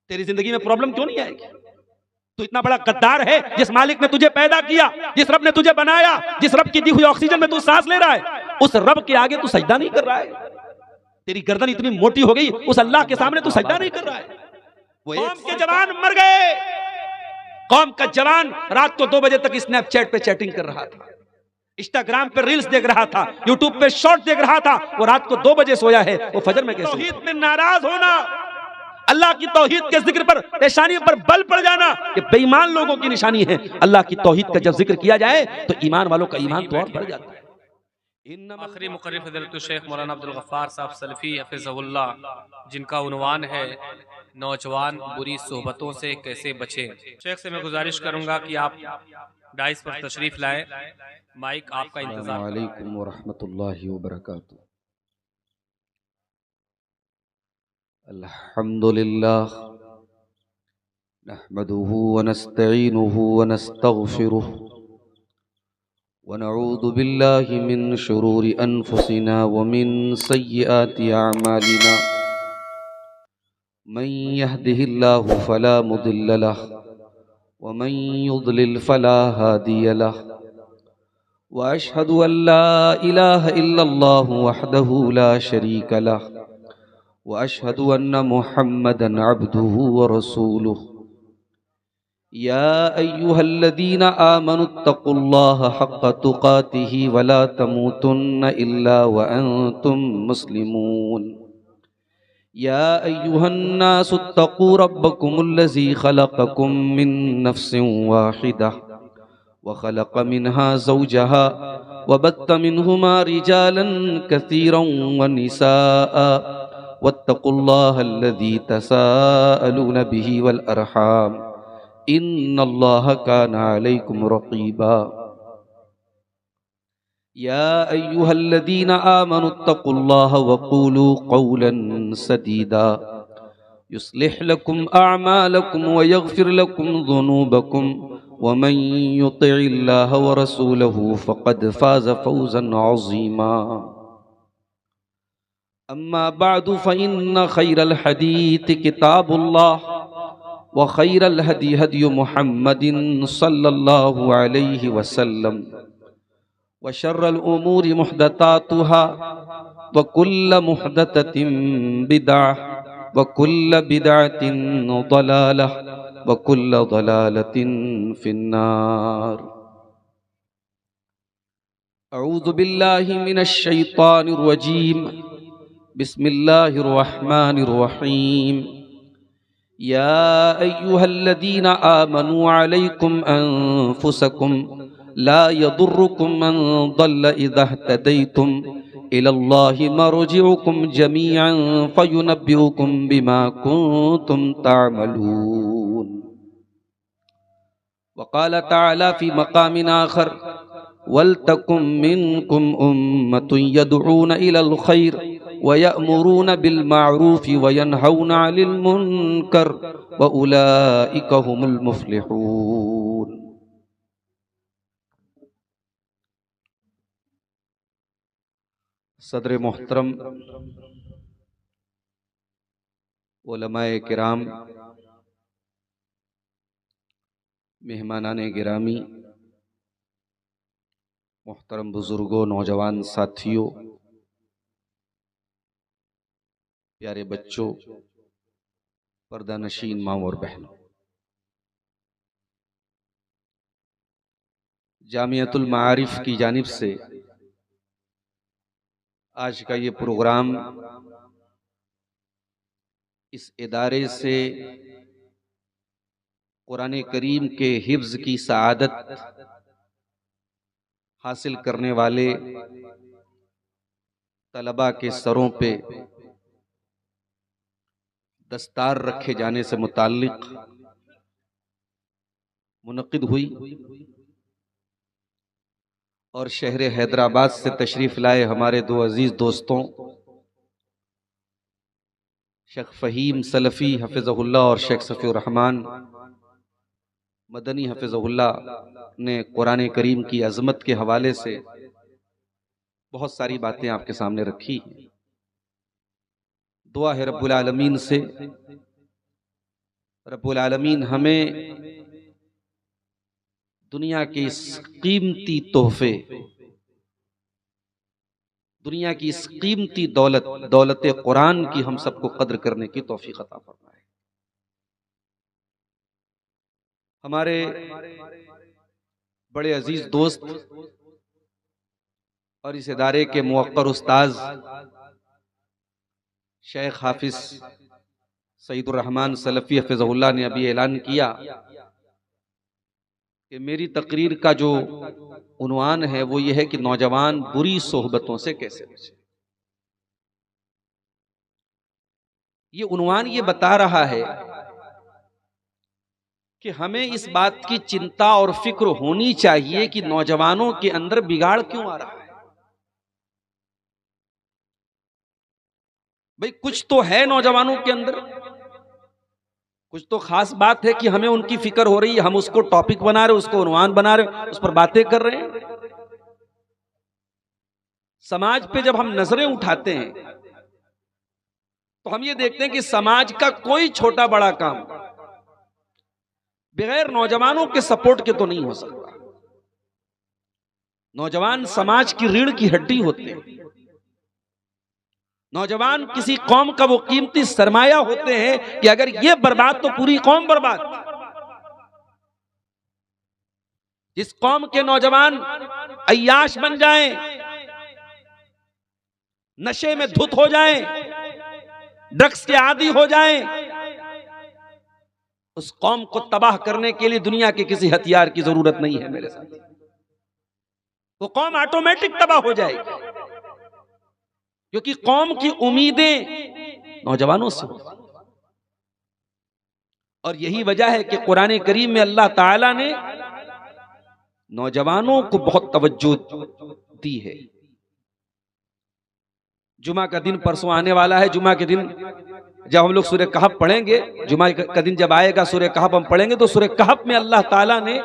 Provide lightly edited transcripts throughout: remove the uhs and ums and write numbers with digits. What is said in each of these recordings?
तेरी जिंदगी में प्रॉब्लम क्यों नहीं आएगी? तू इतना बड़ा गद्दार है, जिस मालिक ने तुझे पैदा किया, जिस रब ने तुझे बनाया, जिस रब की दी हुई ऑक्सीजन में तू सांस ले रहा है, उस रब के आगे तू सजदा नहीं कर रहा है। तेरी गर्दन इतनी मोटी हो गई, उस अल्लाह के सामने तू सजदा नहीं कर रहा है। कौम के जवान मर गए। कौम का जवान रात को 2 बजे तक स्नैपचैट पे चैटिंग कर रहा था, इंस्टाग्राम पे रील्स देख रहा था, यूट्यूब पे शॉर्ट देख रहा था। वो रात को 2 बजे सोया है, वो फजर में कैसे? तौहीद में नाराज होना, अल्लाह की तौहीद के जिक्र पर पेशानी पर बल पड़ जाना, ये बेईमान लोगों की निशानी है। अल्लाह की तौहीद का जब जिक्र किया जाए तो ईमान वालों का ईमान तो और बढ़ जाता है। आखिरी मुकर्रिर फज़ीलतुल शेख मौलाना अब्दुल गफ्फार साहब सलफ़ी हफ़िज़हुल्लाह, जिनका उन्वान है नौजवान बुरी सोहबतों से कैसे बचें। शेख से मैं गुजारिश करूंगा कि आप डाइस पर तशरीफ़ लाएं, माइक आपका इंतज़ार। अस्सलामु अलैकुम व रहमतुल्लाहि व बरकातुहू। अल्हम्दुलिल्लाह नहमदुहु व नस्तईनुहु व नस्तगफिरुह व नऊज़ु बिल्लाहि मिन शुरूरि अनफुसिना व मिन सय्यिआति अअमालिना। मन यहदिहिल्लाहु फला मुदिल्ल लहु व मन युद्लिल फला हादिय लहु व अशहदु अल्ला इलाहा इल्लल्लाहु वहदहु ला शरीका लहु व अशहदु अन्न मुहम्मदन अब्दुहु व रसूलुहु। या अय्युहल्लज़ीना आमनुत्तक़ुल्लाहा हक़्क़ तुक़ातिही व ला तमूतुन्न इल्ला व अंतुम मुस्लिमून। या अय्युहन्नासुत्तक़ू रब्बकुमुल्लज़ी ख़लक़कुम मिन नफ़्सिन वाहिदह व ख़लक़ मिन्हा ज़ौजहा व बत्त मिन्हुमा रिजालन कसीरन व निसाअ वत्तक़ुल्लाहल्लज़ी तसाअलून बिही वल अरहाम इन्नल्लाहा काना अलैकुम रक़ीबा। या अय्युहल्लज़ीना आमनुत्तक़ुल्लाहा व क़ूलू क़ौलन सदीदा युस्लिह लकुम अअमालकुम व यग़फ़िर लकुम ज़ुनूबकुम व मन युतिइल्लाह व रसूलहु फ़क़द फ़ाज़ फ़ौज़न अज़ीमा। अम्मा बअदु फ़इन्न खैरल हदीथ किताबुल्लाह व खैरल हदी हदी मुहम्मदिन सल्लल्लाहु अलैहि वसल्लम व शर्रल उमूरि मुहदतातुहा व कुल्ल मुहदततिन बिदअह व कुल्ल बिदअतिन ज़लालह व कुल्ल ज़लालतिन फिन्नार। अऊज़ु बिल्लाहि मिनश शैतानिर रजीम। बिस्मिल्लाहिर रहमानिर रहीम। या अय्युहल्लज़ीना आमनू अलैकुम अनफुसकुम ला यदुर्रुकुम मन दल्ल इज़ा इह्तदैतुम इलल्लाहि मर्जिउकुम जमीअन फयुनब्बिउकुम बिमा कुंतुम तअमलून। वक़ाल तआला फ़ी मक़ामिन आख़र वलतकुम मिनकुम उम्मतुन यदऊन इलल खैर व यअमुरून बिल माअरूफ व यनहौन अनिल मुनकर व उलाइका हुमुल मुफ़्लिहून। सदर मोहतरम, उलमाए किराम, मेहमानाने गिरामी, मोहतरम बुजुर्गों, नौजवान साथियों, प्यारे बच्चों, पर्दा नशीन माँ और बहनों, जामियतुल मारिफ की जानिब से आज का ये प्रोग्राम इस इदारे से कुरान करीम के हिफ्ज़ की सआदत हासिल करने वाले तलबा के सरों पे दस्तार रखे जाने से मुताल्लिक़ मुनक़िद हुई और शहर हैदराबाद से तशरीफ़ लाए हमारे दो अजीज़ दोस्तों शेख फ़हीम सलफ़ी हफ़िज़हुल्लाह और शेख सफ़ीउर रहमान मदनी हफ़िज़हुल्लाह ने कुरान करीम की अज़मत के हवाले से बहुत सारी बातें आपके सामने रखी। दुआ है रब्बुल आलमीन से रब्बुल आलमीन हमें दुनिया के इस कीमती तोहफे, दुनिया की इस कीमती दौलत कुरान की हम सबको कद्र करने की तौफीक अता फरमाए। हमारे बड़े अजीज दोस्त और इस इदारे के मुवक्कर उस्ताज शेख हाफिज सईदुर रहमान सलफी हफिज़हुल्लाह ने अभी ऐलान किया कि मेरी तकरीर का जो उन्वान है वो ये है कि नौजवान बुरी सोहबतों से कैसे बचे। ये उन्वान ये बता रहा है कि हमें इस बात की चिंता और फिक्र होनी चाहिए कि नौजवानों के अंदर बिगाड़ क्यों आ रहा है। भाई कुछ तो है नौजवानों के अंदर, कुछ तो खास बात है कि हमें उनकी फिक्र हो रही है, हम उसको टॉपिक बना रहे, उसको उन्वान बना रहे, उस पर बातें कर रहे हैं। समाज पे जब हम नजरें उठाते हैं तो हम ये देखते हैं कि समाज का कोई छोटा बड़ा काम बगैर नौजवानों के सपोर्ट के तो नहीं हो सकता। नौजवान समाज की रीढ़ की हड्डी होते हैं। नौजवान किसी कौम का वो कीमती सरमाया होते हैं कि अगर ये बर्बाद तो पूरी कौम बर्बाद। जिस कौम के नौजवान अय्याश बन जाएं, नशे में धुत हो जाएं, ड्रग्स के आदी हो जाएं, उस कौम को तबाह करने के लिए दुनिया के किसी हथियार की जरूरत नहीं है मेरे साथ। वो कौम ऑटोमेटिक तबाह हो जाएगी, क्योंकि कौम की उम्मीदें नौजवानों से। और यही वजह है कि कुरान करीम में अल्लाह ताला ने नौजवानों को बहुत तवज्जो दी है। जुमा का दिन परसों आने वाला है। जुमा के दिन जब हम लोग सूरह कहफ पढ़ेंगे, जुमा का दिन जब आएगा सूरह कहफ हम पढ़ेंगे, तो सूरह कहफ में अल्लाह ताला ने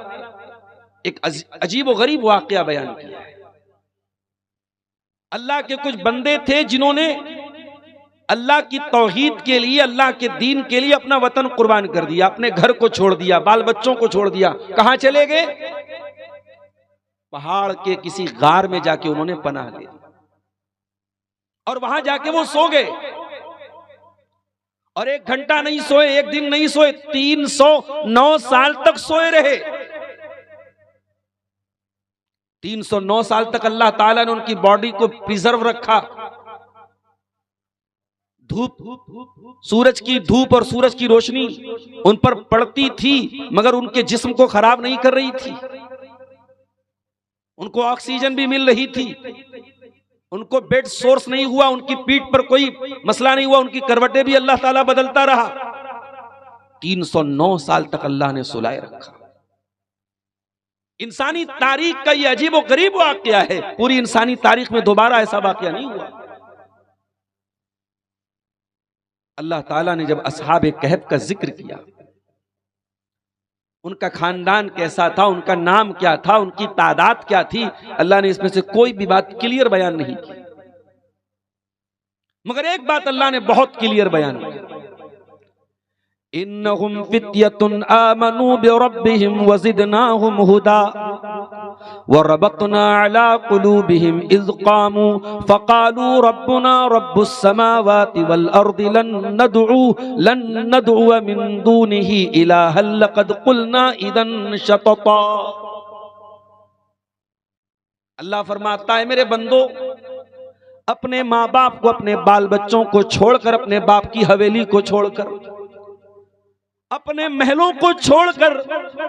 एक अजीब व गरीब वाकया बयान किया है। अल्लाह के कुछ बंदे थे जिन्होंने अल्लाह की तौहीद के लिए, अल्लाह के दीन के लिए अपना वतन कुर्बान कर दिया, अपने घर को छोड़ दिया, बाल बच्चों को छोड़ दिया। कहां चले गए? पहाड़ के किसी गार में जाके उन्होंने पनाह ली और वहां जाके वो सो गए। और 1 घंटा नहीं सोए, 1 दिन नहीं सोए, 309 साल तक सोए रहे। 309 साल तक अल्लाह ताला ने उनकी बॉडी को प्रिजर्व रखा। धूप, सूरज की धूप और सूरज की रोशनी उन पर पड़ती थी, मगर उनके जिस्म को खराब नहीं कर रही थी। उनको ऑक्सीजन भी मिल रही थी, उनको बेड सोर्स नहीं हुआ, उनकी पीठ पर कोई मसला नहीं हुआ, उनकी करवटें भी अल्लाह ताला बदलता रहा। 309 साल तक अल्लाह ने सुलाए रखा। इंसानी तारीख का यह अजीब और गरीब वाकया है। पूरी इंसानी तारीख में दोबारा ऐसा वाकया नहीं हुआ। अल्लाह ताला ने जब असहाबे कहफ का जिक्र किया, उनका खानदान कैसा था, उनका नाम क्या था, उनकी तादाद क्या थी, अल्लाह ने इसमें से कोई भी बात क्लियर बयान नहीं की। मगर एक बात अल्लाह ने बहुत क्लियर बयान की, इन्नहुम फित्यतुन आमनू बिरब्बिहिम वज़िदनाहुम हुदा वरबतना अला कुलूबिहिम इज़ क़ामू फ़क़ालू रब्बुना रब्बुस समावाति वल अर्दि लन नदअू मिन दूनिही इलाहन लक़द क़ुलना इज़न शतता। अल्लाह फरमाता है, मेरे बंदो, अपने माँ बाप को, अपने बाल बच्चों को छोड़कर, अपने बाप की हवेली को छोड़कर, अपने महलों को छोड़कर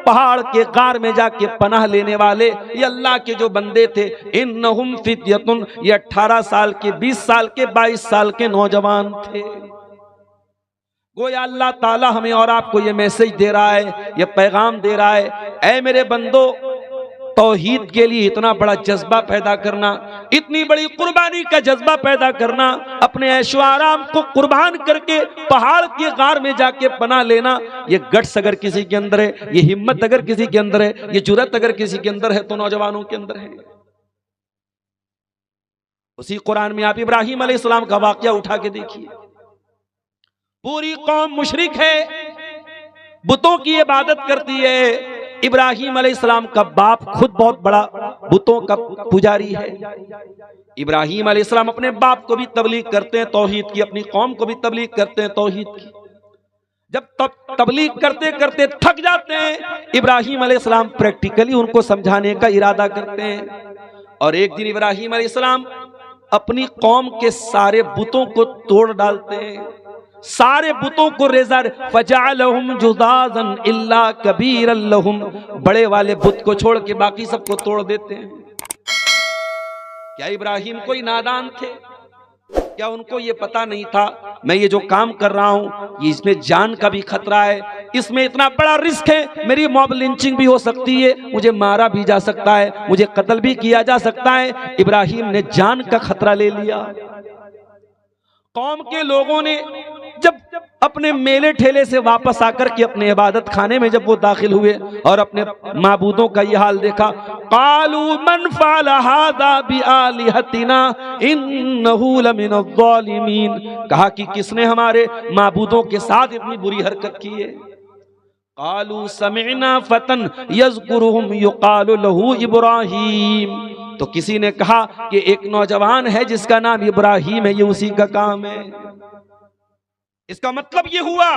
पहाड़ के गार में जाके पनाह लेने वाले ये अल्लाह के जो बंदे थे, इन्नहुम फित्यतुन, ये 18 साल के, 20 साल के, 22 साल के नौजवान थे। गोया अल्लाह ताला हमें और आपको ये मैसेज दे रहा है, ये पैगाम दे रहा है, ऐ मेरे बंदो, तौहीद के लिए इतना बड़ा जज्बा पैदा करना, इतनी बड़ी कुर्बानी का जज्बा पैदा करना, अपने ऐशो आराम को कुर्बान करके पहाड़ के गार में जाके पनाह लेना, ये गट्स अगर किसी के अंदर है, ये हिम्मत अगर किसी के अंदर है, ये जुर्रत अगर किसी के अंदर है, तो नौजवानों के अंदर है। उसी कुरान में आप इब्राहिम अलैहिस्सलाम का वाकया उठा के देखिए। पूरी कौम मुशरिक है, बुतों की इबादत करती है। इब्राहिम अलैहिस्सलाम का बाप खुद बहुत बड़ा बुतों का पुजारी है। इब्राहिम अलैहिस्सलाम अपने बाप को भी तबलीग करते हैं तौहीद की, अपनी कौम को भी तबलीग करते हैं तौहीद की। जब तबलीग करते करते थक जाते हैं, इब्राहिम अलैहिस्सलाम प्रैक्टिकली उनको समझाने का इरादा करते हैं। और एक दिन इब्राहिम अलैहिस्सलाम अपनी कौम के सारे बुतों को तोड़ डालते हैं, सारे बुतों को रेज़ा फजअलहुम जुज़ाज़न इल्ला कबीरन लहुम, बड़े वाले बुत को छोड़ के बाकी सबको तोड़ देते हैं। क्या इब्राहिम कोई नादान थे? क्या उनको ये पता नहीं था मैं ये जो काम कर रहा हूं ये इसमें जान का भी खतरा है, इसमें इतना बड़ा रिस्क है, मेरी मॉब लिंचिंग भी हो सकती है, मुझे मारा भी जा सकता है, मुझे कत्ल भी किया जा सकता है। इब्राहिम ने जान का खतरा ले लिया। कौम के लोगों ने जब अपने मेले ठेले से वापस आकर के अपने इबादत खाने में जब वो दाखिल हुए और अपने माबूदों का ये हाल देखा, कालू मन फ़अल हाज़ा बिआलिहतिना इन्नहु लमिनज़्ज़ालिमीन, कहा कि किसने हमारे माबूदों के साथ इतनी बुरी हरकत की है। कालू समिअना फतन यज़कुरुहुम युक़ालु लहू इब्राहीम, तो किसी ने कहा कि एक नौजवान है जिसका नाम इब्राहिम है, ये उसी का काम है। इसका मतलब ये हुआ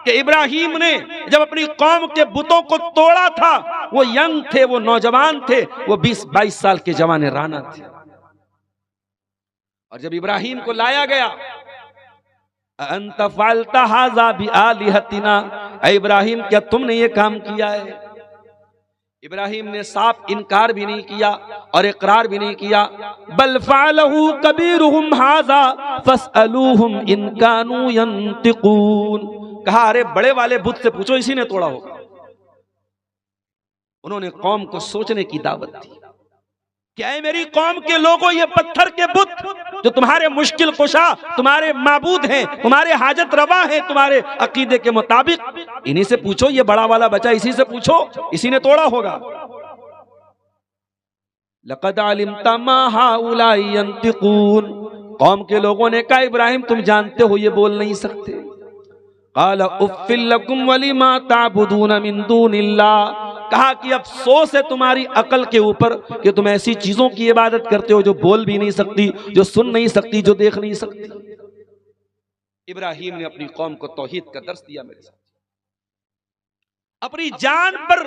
कि इब्राहिम ने जब अपनी कौम के बुतों को तोड़ा था, वो यंग थे, वो नौजवान थे, वो 20-22 साल के जवान राना थे। और जब इब्राहिम को लाया गया, अंत फ़अलत हाज़ा बिआलिहतिना, ऐ इब्राहिम क्या तुमने ये काम किया है? इब्राहिम ने साफ इनकार भी नहीं किया और इकरार भी नहीं किया। बल फ़अलहु कबीरुहुम हाज़ा फ़स्अलूहुम इन कानू यंतिकून, कहा अरे बड़े वाले बुत से पूछो, इसी ने तोड़ा होगा। उन्होंने कौम को सोचने की दावत दी। क्या है मेरी कौम के लोगों, ये पत्थर के बुत जो तुम्हारे मुश्किल कुशा, तुम्हारे माबूद हैं, तुम्हारे हाजत रवा हैं, तुम्हारे अकीदे के मुताबिक, इन्हीं से पूछो, ये बड़ा वाला बचा इसी से पूछो, इसी ने तोड़ा होगा। लक़द अलिमता मा हाउलाई यंतिकून, कौम के लोगों ने कहा इब्राहिम तुम जानते हो ये बोल नहीं सकते। क़ाल उफ़्फ़िल लकुम वलिमा ताबुदून मिन दूनिल्लाह, कहा कि अफसोस है तुम्हारी अकल के ऊपर कि तुम ऐसी चीजों की इबादत करते हो जो बोल भी नहीं सकती, जो सुन नहीं सकती, जो देख नहीं सकती। इब्राहिम ने अपनी कौम को तौहीद का दर्स दिया। मेरे साथ अपनी जान पर,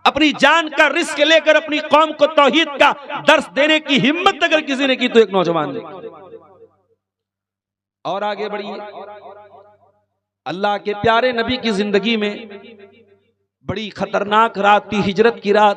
अपनी जान का रिस्क लेकर अपनी कौम को तौहीद का दर्स देने की हिम्मत अगर किसी ने की तो एक नौजवान ने की। और आगे बढ़िए, अल्लाह के प्यारे नबी की जिंदगी में बड़ी खतरनाक रात थी, हिजरत की रात।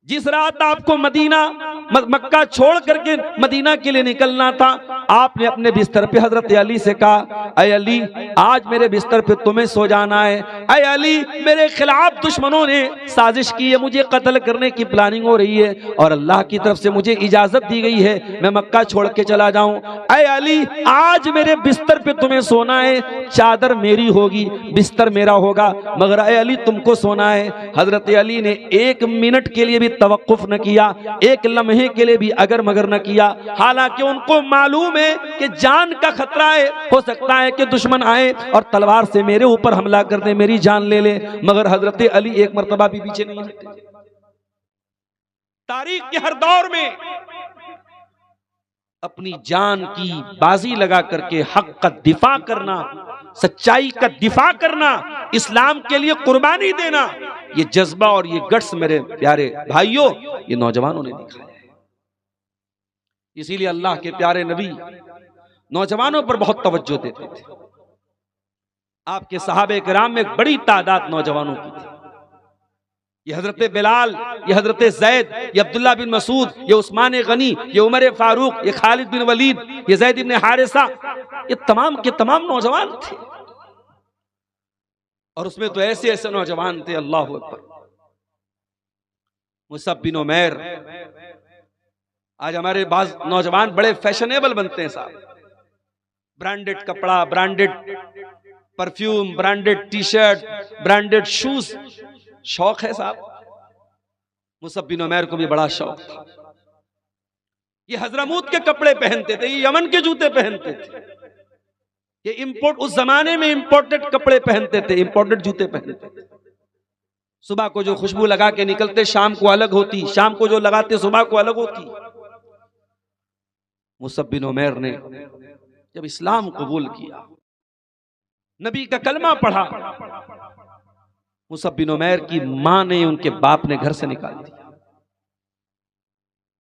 जिस रात आपको मक्का छोड़ करके मदीना के लिए निकलना था, आपने अपने बिस्तर पे हजरत अली से कहा, अय अली आज मेरे बिस्तर पे तुम्हें सो जाना है। अय अली मेरे खिलाफ दुश्मनों ने साजिश की है, मुझे कत्ल करने की प्लानिंग हो रही है और अल्लाह की तरफ से मुझे इजाजत दी गई है मैं मक्का छोड़ के चला जाऊं। अय अली आज मेरे बिस्तर पे तुम्हें सोना है, चादर मेरी होगी, बिस्तर मेरा होगा, मगर अय अली तुमको सोना है। हजरत अली ने 1 मिनट के लिए भी तवक्कुफ न किया, 1 लम्हे के लिए भी अगर मगर न किया। हालांकि उनको मालूम है कि जान का खतरा है, हो सकता है कि दुश्मन आए और तलवार से मेरे ऊपर हमला कर दे, मेरी जान ले ले, मगर हजरत अली एक मर्तबा भी पीछे नहीं हटे। तारीख के हर दौर में अपनी जान की बाजी लगा करके हक का दिफा करना, सच्चाई का दिफा करना, इस्लाम के लिए कुर्बानी देना, ये जज्बा और ये गट्स मेरे प्यारे भाइयों ये नौजवानों ने दिखाया है। इसीलिए अल्लाह के प्यारे नबी नौजवानों पर बहुत तवज्जो देते थे। आपके सहाबे किराम में एक बड़ी तादाद नौजवानों की थी। ये हजरत बिलाल, ये हजरत जैद, ये अब्दुल्ला बिन मसूद, ये उस्मान गनी, ये उमर फारूक, ये खालिद बिन वलीद, ये जैद इब्न हारिसा, ये तमाम के तमाम नौजवान थे। और उसमें तो ऐसे ऐसे नौजवान थे, अल्लाह अकबर। मुसअब बिन उमैर, आज हमारे बाज नौजवान बड़े फैशनेबल बनते हैं साहब, ब्रांडेड कपड़ा, branded perfume, branded T shirt, branded shoes, शौक है साहब। मुसअब बिन उमैर को भी बड़ा शौक था। ये हजरमूत के कपड़े पहनते थे, ये यमन के जूते पहनते थे। कि इंपोर्ट, उस जमाने में इंपोर्टेड कपड़े पहनते थे, इंपोर्टेड जूते पहनते थे। सुबह को जो खुशबू लगा के निकलते शाम को अलग होती, शाम को जो लगाते सुबह को अलग होती। मुसअब बिन उमैर ने जब इस्लाम कबूल किया, नबी का कलमा पढ़ा, मुसअब बिन उमैर की मां ने, उनके बाप ने घर से निकाल दिया।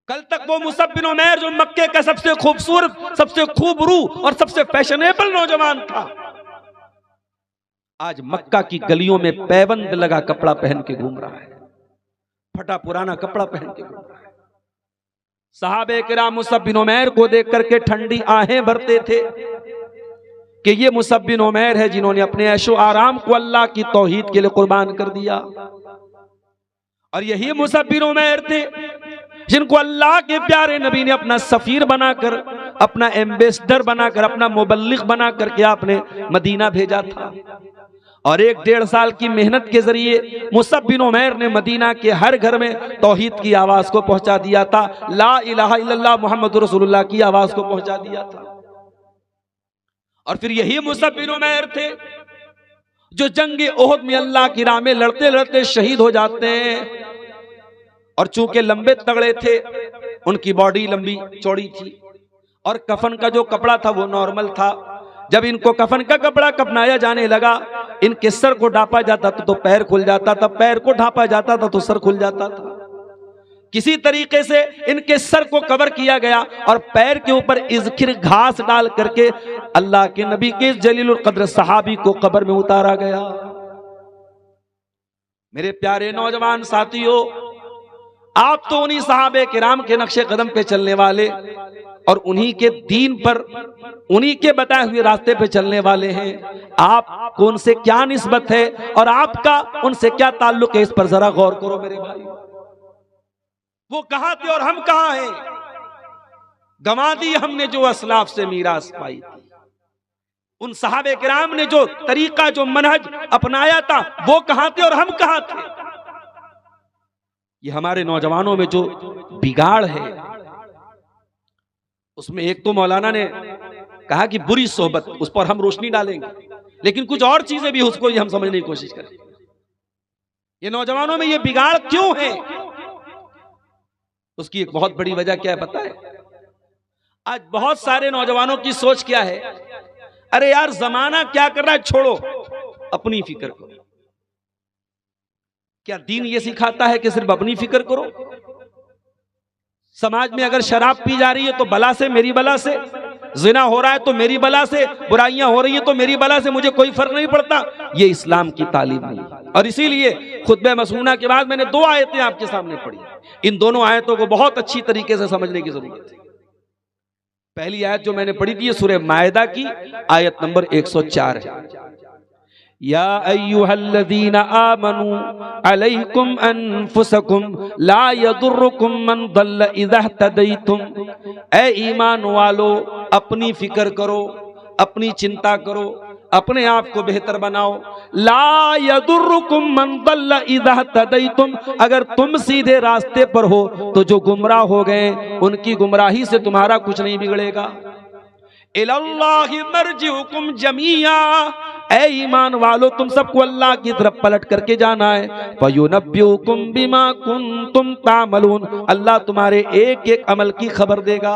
कल तक वो मुसअब बिन उमैर जो मक्के का सबसे खूबसूरत, सबसे खूबरू और सबसे फैशनेबल नौजवान था, आज मक्का की गलियों में पैबंद लगा कपड़ा पहन के घूम रहा है, फटा पुराना कपड़ा पहन के घूम रहा है। सहाबे किराम मुसअब बिन उमैर को देख करके ठंडी आहें भरते थे कि ये मुसअब बिन उमैर है जिन्होंने अपने ऐशो आराम को अल्लाह की तौहीद के लिए कुर्बान कर दिया। और यही मुसअब बिन उमैर थे जिनको अल्लाह के प्यारे नबी ने अपना सफीर बनाकर, अपना एम्बेसडर बनाकर, अपना मुबल्लिग बनाकर के आपने मदीना भेजा था। और 1-1.5 साल की मेहनत के जरिए मुसअब बिन उमैर ने मदीना के हर घर में तौहीद की आवाज को पहुंचा दिया था, ला इलाहा इल्लल्लाह मुहम्मदुर रसूलुल्लाह की आवाज को पहुंचा दिया था। और फिर यही मुसअब बिन उमैर थे जो जंग ओहद में अल्लाह की राह में लड़ते लड़ते शहीद हो जाते हैं। और चूंकि लंबे तगड़े थे, उनकी बॉडी लंबी चौड़ी थी और कफन का जो कपड़ा था वो नॉर्मल था। जब इनको कफन का कपड़ा कफनाया जाने लगा, इनके सर को ढांपा जाता था तो पैर खुल जाता था, पैर को ढांपा जाता था तो सर खुल जाता था। किसी तरीके से इनके सर को कवर किया गया और पैर के ऊपर इज़खिर घास डाल करके अल्लाह के नबी के जलीलुल कद्र सहाबी को कब्र में उतारा गया। मेरे प्यारे नौजवान साथियों, आप तो उन्हीं सहाबे किराम के नक्शे कदम पे चलने वाले और उन्हीं के दीन पर, उन्हीं के बताए हुए रास्ते पे चलने वाले हैं। आपको उनसे क्या निस्बत है और आपका उनसे क्या ताल्लुक है, इस पर जरा गौर करो मेरे भाई। वो कहां थे और हम कहां हैं? गंवा दी हमने जो असलाफ से मीरास पाई थी। उन सहाबे किराम ने जो तरीका, जो मनहज अपनाया था, वो कहां थे और हम कहां थे? ये हमारे नौजवानों में जो बिगाड़ है, उसमें एक तो मौलाना ने कहा कि बुरी सोहबत, उस पर हम रोशनी डालेंगे, लेकिन कुछ और चीजें भी उसको हम समझने की कोशिश करें। ये नौजवानों में ये बिगाड़ क्यों है? उसकी एक बहुत बड़ी वजह क्या है पता है? आज बहुत सारे नौजवानों की सोच क्या है, अरे यार जमाना क्या कर रहा है, छोड़ो, अपनी फिक्र करो। क्या दीन ये सिखाता है कि सिर्फ अपनी फिक्र करो? समाज में अगर शराब पी जा रही है तो बला से, मेरी बला से, जिना हो रहा है तो मेरी बला से, बुराइयां हो रही हैं तो मेरी बला से, मुझे कोई फर्क नहीं पड़ता, ये इस्लाम की तालीम नहीं। और इसीलिए खुतबे मसूना के बाद मैंने 2 आयतें आपके सामने पढ़ी। इन दोनों आयतों को बहुत अच्छी तरीके से समझने की जरूरत है। पहली आयत जो मैंने पढ़ी थी सूरह मायदा की आयत नंबर 104 है। या अय्युहल्लज़ीना आमनू अलैकुम अनफुसकुम ला यदुर्रुकुम मन दल्ल इज़ा इह्तदैतुम। ऐ ईमान वालो, अपनी फिक्र करो, अपनी चिंता करो, अपने आप को बेहतर बनाओ। ला यदुर्रुकुम मन दल्ल इज़ा इह्तदैतुम, अगर तुम सीधे रास्ते पर हो तो जो गुमराह हो गए उनकी गुमराही से तुम्हारा कुछ नहीं बिगड़ेगा। इलल्लाहि मर्जिउकुम जमीआ, ऐ ईमान वालो तुम सबको अल्लाह की तरफ पलट करके जाना है। फयुनब्बिउकुम बिमा कुंतुम तामलून, अल्लाह तुम्हारे एक एक अमल की खबर देगा।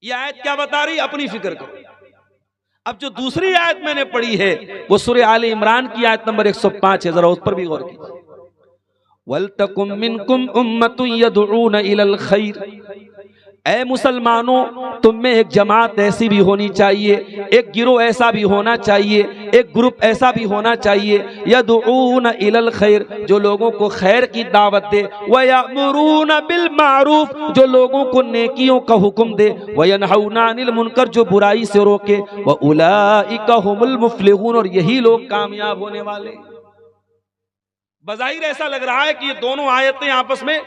यह आयत क्या बता रही? अपनी फिक्र करो। अब जो दूसरी आयत मैंने पढ़ी है वो सूरह आले इमरान की आयत नंबर 105 है, जरा उस पर भी गौर कीजिए। वलतकुम मिनकुम उम्मतुन यदऊना इलल खैर, ऐ मुसलमानों तुम में एक जमात ऐसी भी होनी चाहिए, एक गिरोह ऐसा भी होना चाहिए, एक ग्रुप ऐसा भी होना चाहिए, यदऊना इलल खैर, जो लोगों को खैर की दावत दे, व यअमुरूना बिल मारूफ, जो लोगों को नेकियों का हुक्म दे, व यनहौना अनिल मुनकर, जो बुराई से रोके, व उलाइका हुमुल मुफ्लिहून, और यही लोग कामयाब होने वाले। बज़ाहिर ऐसा लग रहा है कि ये दोनों आयतें आपस में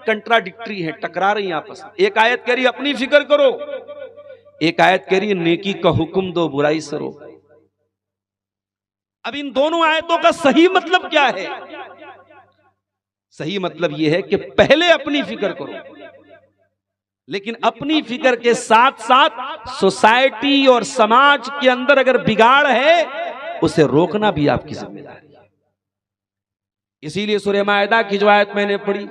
कंट्राडिक्टरी है, टकरा रही हैं आपस में। एक आयत कह रही अपनी फिक्र करो, एक आयत कह रही नेकी का हुक्म दो, बुराई से रोको। अब इन दोनों आयतों का सही मतलब क्या है? सही मतलब यह है कि पहले अपनी फिक्र करो, लेकिन अपनी फिक्र के साथ साथ सोसाइटी और समाज के अंदर अगर बिगाड़ है उसे रोकना भी आपकी जिम्मेदारी है। इसीलिए सूरह माइदा की जो आयत मैंने पढ़ी,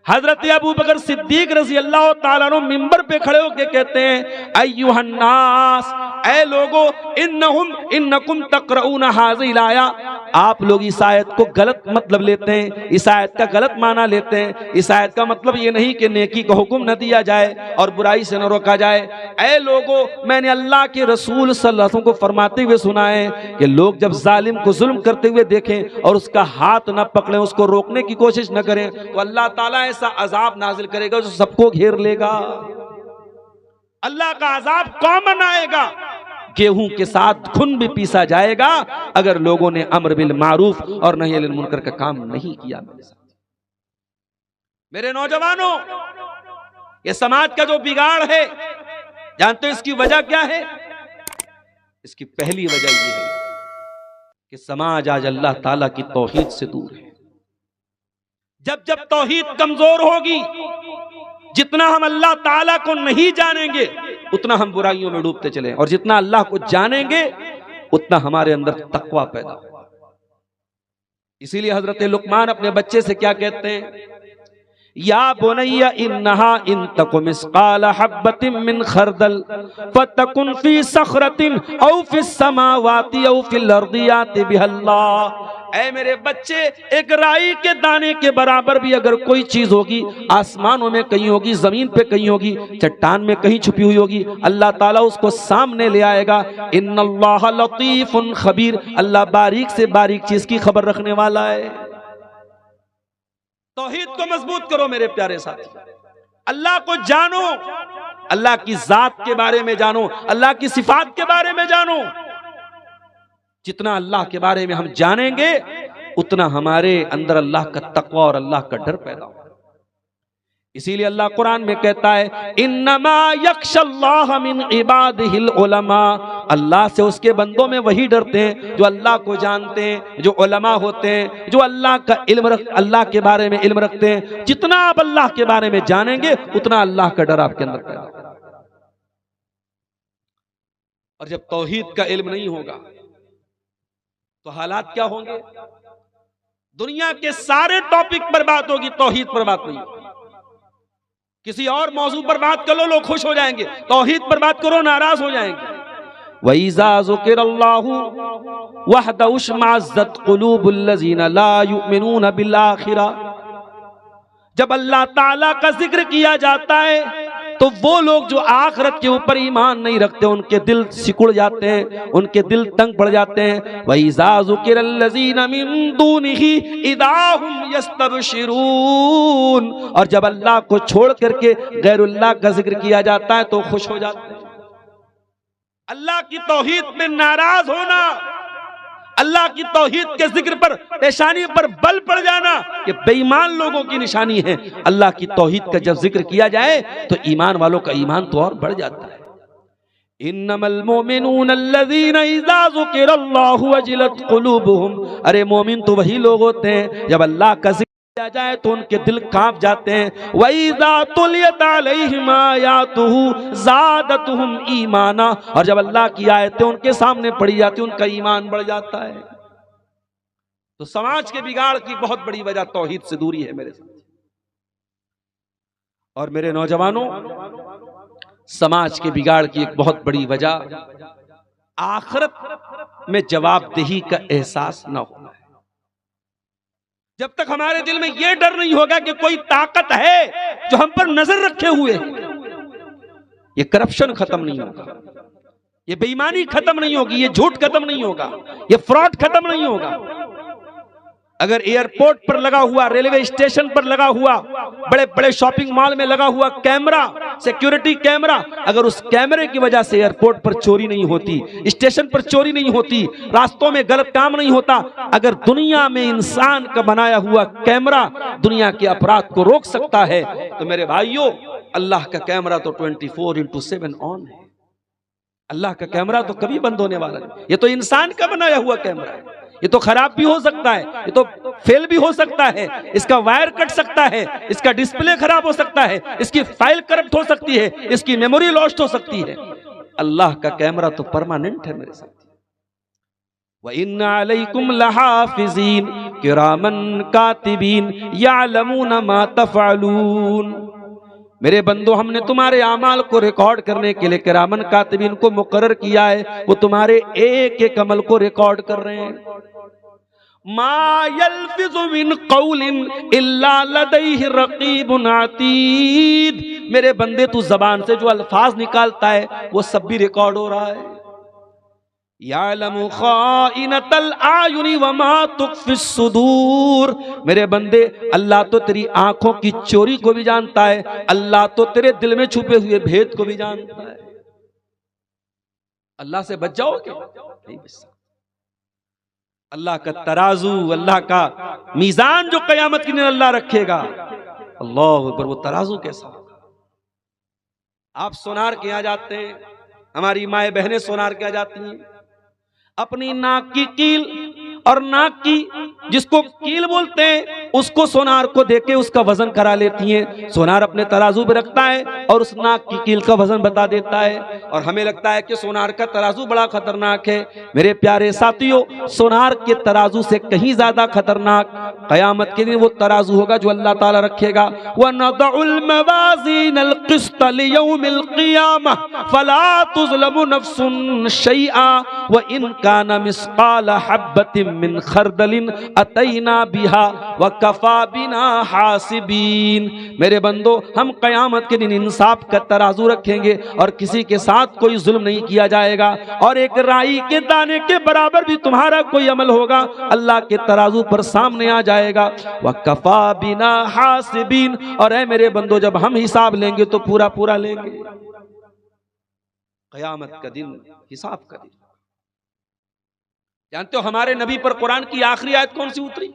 हजरत अबू बकर सिद्दीक रज़ी अल्लाह ताला अन्हु मिंबर पे खड़े होकर कहते हैं, अय्युहन्नास, ऐ लोगो, इन्नकुम तक़रऊना हाज़िल आया, आप लोग इस आयत को गलत मतलब लेते हैं, इस आयत का गलत माना लेते हैं। इस आयत का मतलब ये नहीं कि नेकी का हुक्म न दिया जाए और बुराई से न रोका जाए। ऐ लोगो, मैंने अल्लाह के रसूल सल्लल्लाहु अलैहि वसल्लम को फरमाते हुए सुना है कि लोग जब जालिम को जुल्म करते हुए देखें और उसका हाथ न पकड़ें, उसको रोकने की कोशिश न करें, तो अल्लाह ताला ऐसा अजाब नाजिल करेगा जो सबको घेर लेगा। अल्लाह का अजाब कौमन आएगा, गेहूं के साथ खून भी पीसा जाएगा अगर लोगों ने अम्र बिल मारूफ और नही अनिल मुनकर का काम नहीं किया। मेरे नौजवानों, ये समाज का जो बिगाड़ है, जानते हो इसकी वजह क्या है? इसकी पहली वजह यह है कि समाज आज अल्लाह ताला की तौहीद से दूर है। जब जब तौहीद कमजोर होगी, जितना हम अल्लाह ताला को नहीं जानेंगे उतना हम बुराइयों में डूबते चले, और जितना अल्लाह को जानेंगे उतना हमारे अंदर तकवा पैदा होगा। इसीलिए हजरत लुकमान अपने बच्चे से क्या कहते हैं, या बुनैया इन्नहा इन तकु मिस्काल हब्बतिन मिन खरदल फतकुन फी सखरतिन औ फिस समावाति औ फिल अर्दि याति बिहल्लाह। ऐ मेरे बच्चे, एक राई के दाने के बराबर भी अगर कोई चीज होगी, आसमानों में कहीं होगी, जमीन पे कहीं होगी, चट्टान में कहीं छुपी हुई होगी, अल्लाह ताला उसको सामने ले आएगा। इन्नल्लाह लतीफुन खबीर, अल्लाह बारीक से बारीक चीज की खबर रखने वाला है। तौहीद को मजबूत करो मेरे प्यारे साथी, अल्लाह को जानो, अल्लाह की जात के बारे में जानो, अल्लाह की सिफात के बारे में जानो। जितना अल्लाह के बारे में हम जानेंगे उतना हमारे अंदर अल्लाह का तक़वा और अल्लाह का डर पैदा होगा। इसीलिए अल्लाह कुरान में कहता है, इन्नमा यख्शल्लाह मिन इबादिहिल उलमा, अल्लाह से उसके बंदों में वही डरते हैं जो अल्लाह को जानते हैं, जो उलमा होते हैं, जो अल्लाह का अल्लाह के बारे में इल्म रखते हैं। जितना आप अल्लाह के बारे में जानेंगे उतना अल्लाह का डर आपके अंदर पैदा होगा। और जब तौहीद का इल्म नहीं होगा तो हालात क्या होंगे? दुनिया के सारे टॉपिक पर बात होगी, तौहीद पर बात नहीं होगी। किसी और मौजू पर बात करो, लोग खुश हो जाएंगे, तौहीद पर बात करो नाराज हो जाएंगे। वइज़ा ज़ुकिरल्लाहु वहदहु इश्मअज़्ज़त क़ुलूबुल लज़ीना ला युमिनूना बिल आखिरह, जब अल्लाह ताला का जिक्र किया जाता है तो वो लोग जो आखिरत के ऊपर ईमान नहीं रखते उनके दिल सिकुड़ जाते हैं, उनके दिल तंग पड़ जाते हैं। वइज़ा ज़ुकिरल्लज़ीना मिन दूनिही इज़ा हुम यस्तबशिरून, और जब अल्लाह को छोड़ करके गैरुल्लाह का जिक्र किया जाता है तो खुश हो जाते हैं। अल्लाह की तौहीद में नाराज होना, अल्लाह की तौहीद के जिक्र पर पेशानी पर बल पड़ जाना, ये बेईमान लोगों की निशानी है। अल्लाह की तौहीद का जब जिक्र किया जाए तो ईमान वालों का ईमान तो और बढ़ जाता है। इन्नमल मोमिनून अल्लज़ीना इज़ा ज़ुकिरल्लाहु वजिलत क़ुलूबुहुम, अरे मोमिन तो वही लोग होते हैं जब अल्लाह का जिक्र किया जाए तो उनके दिल कांप जाते हैं। वइज़ा तुलियत अलैहिम आयातुहु ज़ादतहुम ईमाना, और जब अल्लाह की आयतें उनके सामने पढ़ी जाती है उनका ईमान बढ़ जाता है। तो समाज के बिगाड़ की बहुत बड़ी वजह तौहीद से दूरी है मेरे साथ। और मेरे नौजवानों, समाज के बिगाड़ की एक बहुत बड़ी वजह आखिरत में जवाबदेही का एहसास न होना है। जब तक हमारे दिल में यह डर नहीं होगा कि कोई ताकत है जो हम पर नजर रखे हुए है, ये करप्शन खत्म नहीं होगा, ये बेईमानी खत्म नहीं होगी, ये झूठ खत्म नहीं होगा, ये फ्रॉड खत्म नहीं होगा। अगर एयरपोर्ट पर लगा हुआ, रेलवे स्टेशन पर लगा हुआ, बड़े बड़े शॉपिंग मॉल में लगा हुआ कैमरा, सिक्योरिटी कैमरा, अगर उस कैमरे की वजह से एयरपोर्ट पर चोरी नहीं होती, स्टेशन पर चोरी नहीं होती, रास्तों में गलत काम नहीं होता, अगर दुनिया में इंसान का बनाया हुआ कैमरा दुनिया के अपराध को रोक सकता है, तो मेरे भाइयों अल्लाह का कैमरा तो 24/7 ऑन है। अल्लाह का कैमरा तो कभी बंद होने वाला नहीं। ये तो इंसान का बनाया हुआ कैमरा है, ये तो खराब भी हो सकता है, ये तो फेल भी हो सकता है, इसका वायर कट सकता है, इसका डिस्प्ले खराब हो सकता है, इसकी फाइल करप्ट हो सकती है, इसकी मेमोरी लॉस्ट हो सकती है। अल्लाह का कैमरा तो परमानेंट है मेरे साथ। व इन्ना अलैकुम लहाफिज़ीन किरामन कातिबीन यअलमून मा तफ़अलून। मेरे बंदो, हमने तुम्हारे आमाल को रिकॉर्ड करने के लिए किरामन कातिबीन को मुकर्रर किया है। वो तुम्हारे एक एक अमल को रिकॉर्ड कर रहे हैं। मा यल्फिज़ु मिन क़ौलिन इल्ला लदैहि रक़ीबुन अतीद। मेरे बंदे, तू जबान से जो अल्फाज निकालता है वो सब भी रिकॉर्ड हो रहा है। यालमु खाइनतल आयुनि व मा तुख्फिस सुदूर। मेरे बंदे, अल्लाह तो तेरी आंखों की चोरी को भी जानता है, अल्लाह तो तेरे दिल में छुपे हुए भेद को भी जानता है। अल्लाह से बच जाओगे? नहीं बच सकते। अल्लाह का तराजू, अल्लाह का मीजान जो कयामत के दिन अल्लाह रखेगा, अल्लाह अकबर, वो तराजू कैसा? आप सोनार के यहाँ जाते हैं, हमारी माए बहनें सोनार के यहाँ जाती हैं, अपनी नाक की कील और नाक की जिसको कील बोलते हैं उसको सोनार को देके उसका वजन करा लेती हैं। सोनार अपने तराजू पे रखता है और उस नाक की कील का वजन बता देता है, और हमें लगता है कि सोनार का तराजू बड़ा खतरनाक है। मेरे प्यारे साथियों, सोनार के तराजू से कहीं ज्यादा खतरनाक कयामत के दिन वो तराजू होगा जो अल्लाह ताला रखेगा। वनदउल मवाज़ीनल क़िस्त लियौमिल क़ियामह फला तुज़लमु नफ्सुन शैआ व इन काना मिस्क़ाल हब्बतिन मिन खरदलिन अतैना बिहा व कफा बिना हासिबीन। मेरे बंदो, हम कयामत के दिन इंसाफ का तराजू रखेंगे और किसी के साथ कोई जुल्म नहीं किया जाएगा, और एक राई के दाने के बराबर भी तुम्हारा कोई अमल होगा अल्लाह के तराजू पर सामने आ जाएगा। व कफा बिना हासिबीन। और है मेरे बंदो, जब हम हिसाब लेंगे तो पूरा पूरा लेंगे। कयामत का दिन, हिसाब का दिन। जानते हो हमारे नबी पर कुरान की आखिरी आयत कौन सी उतरी?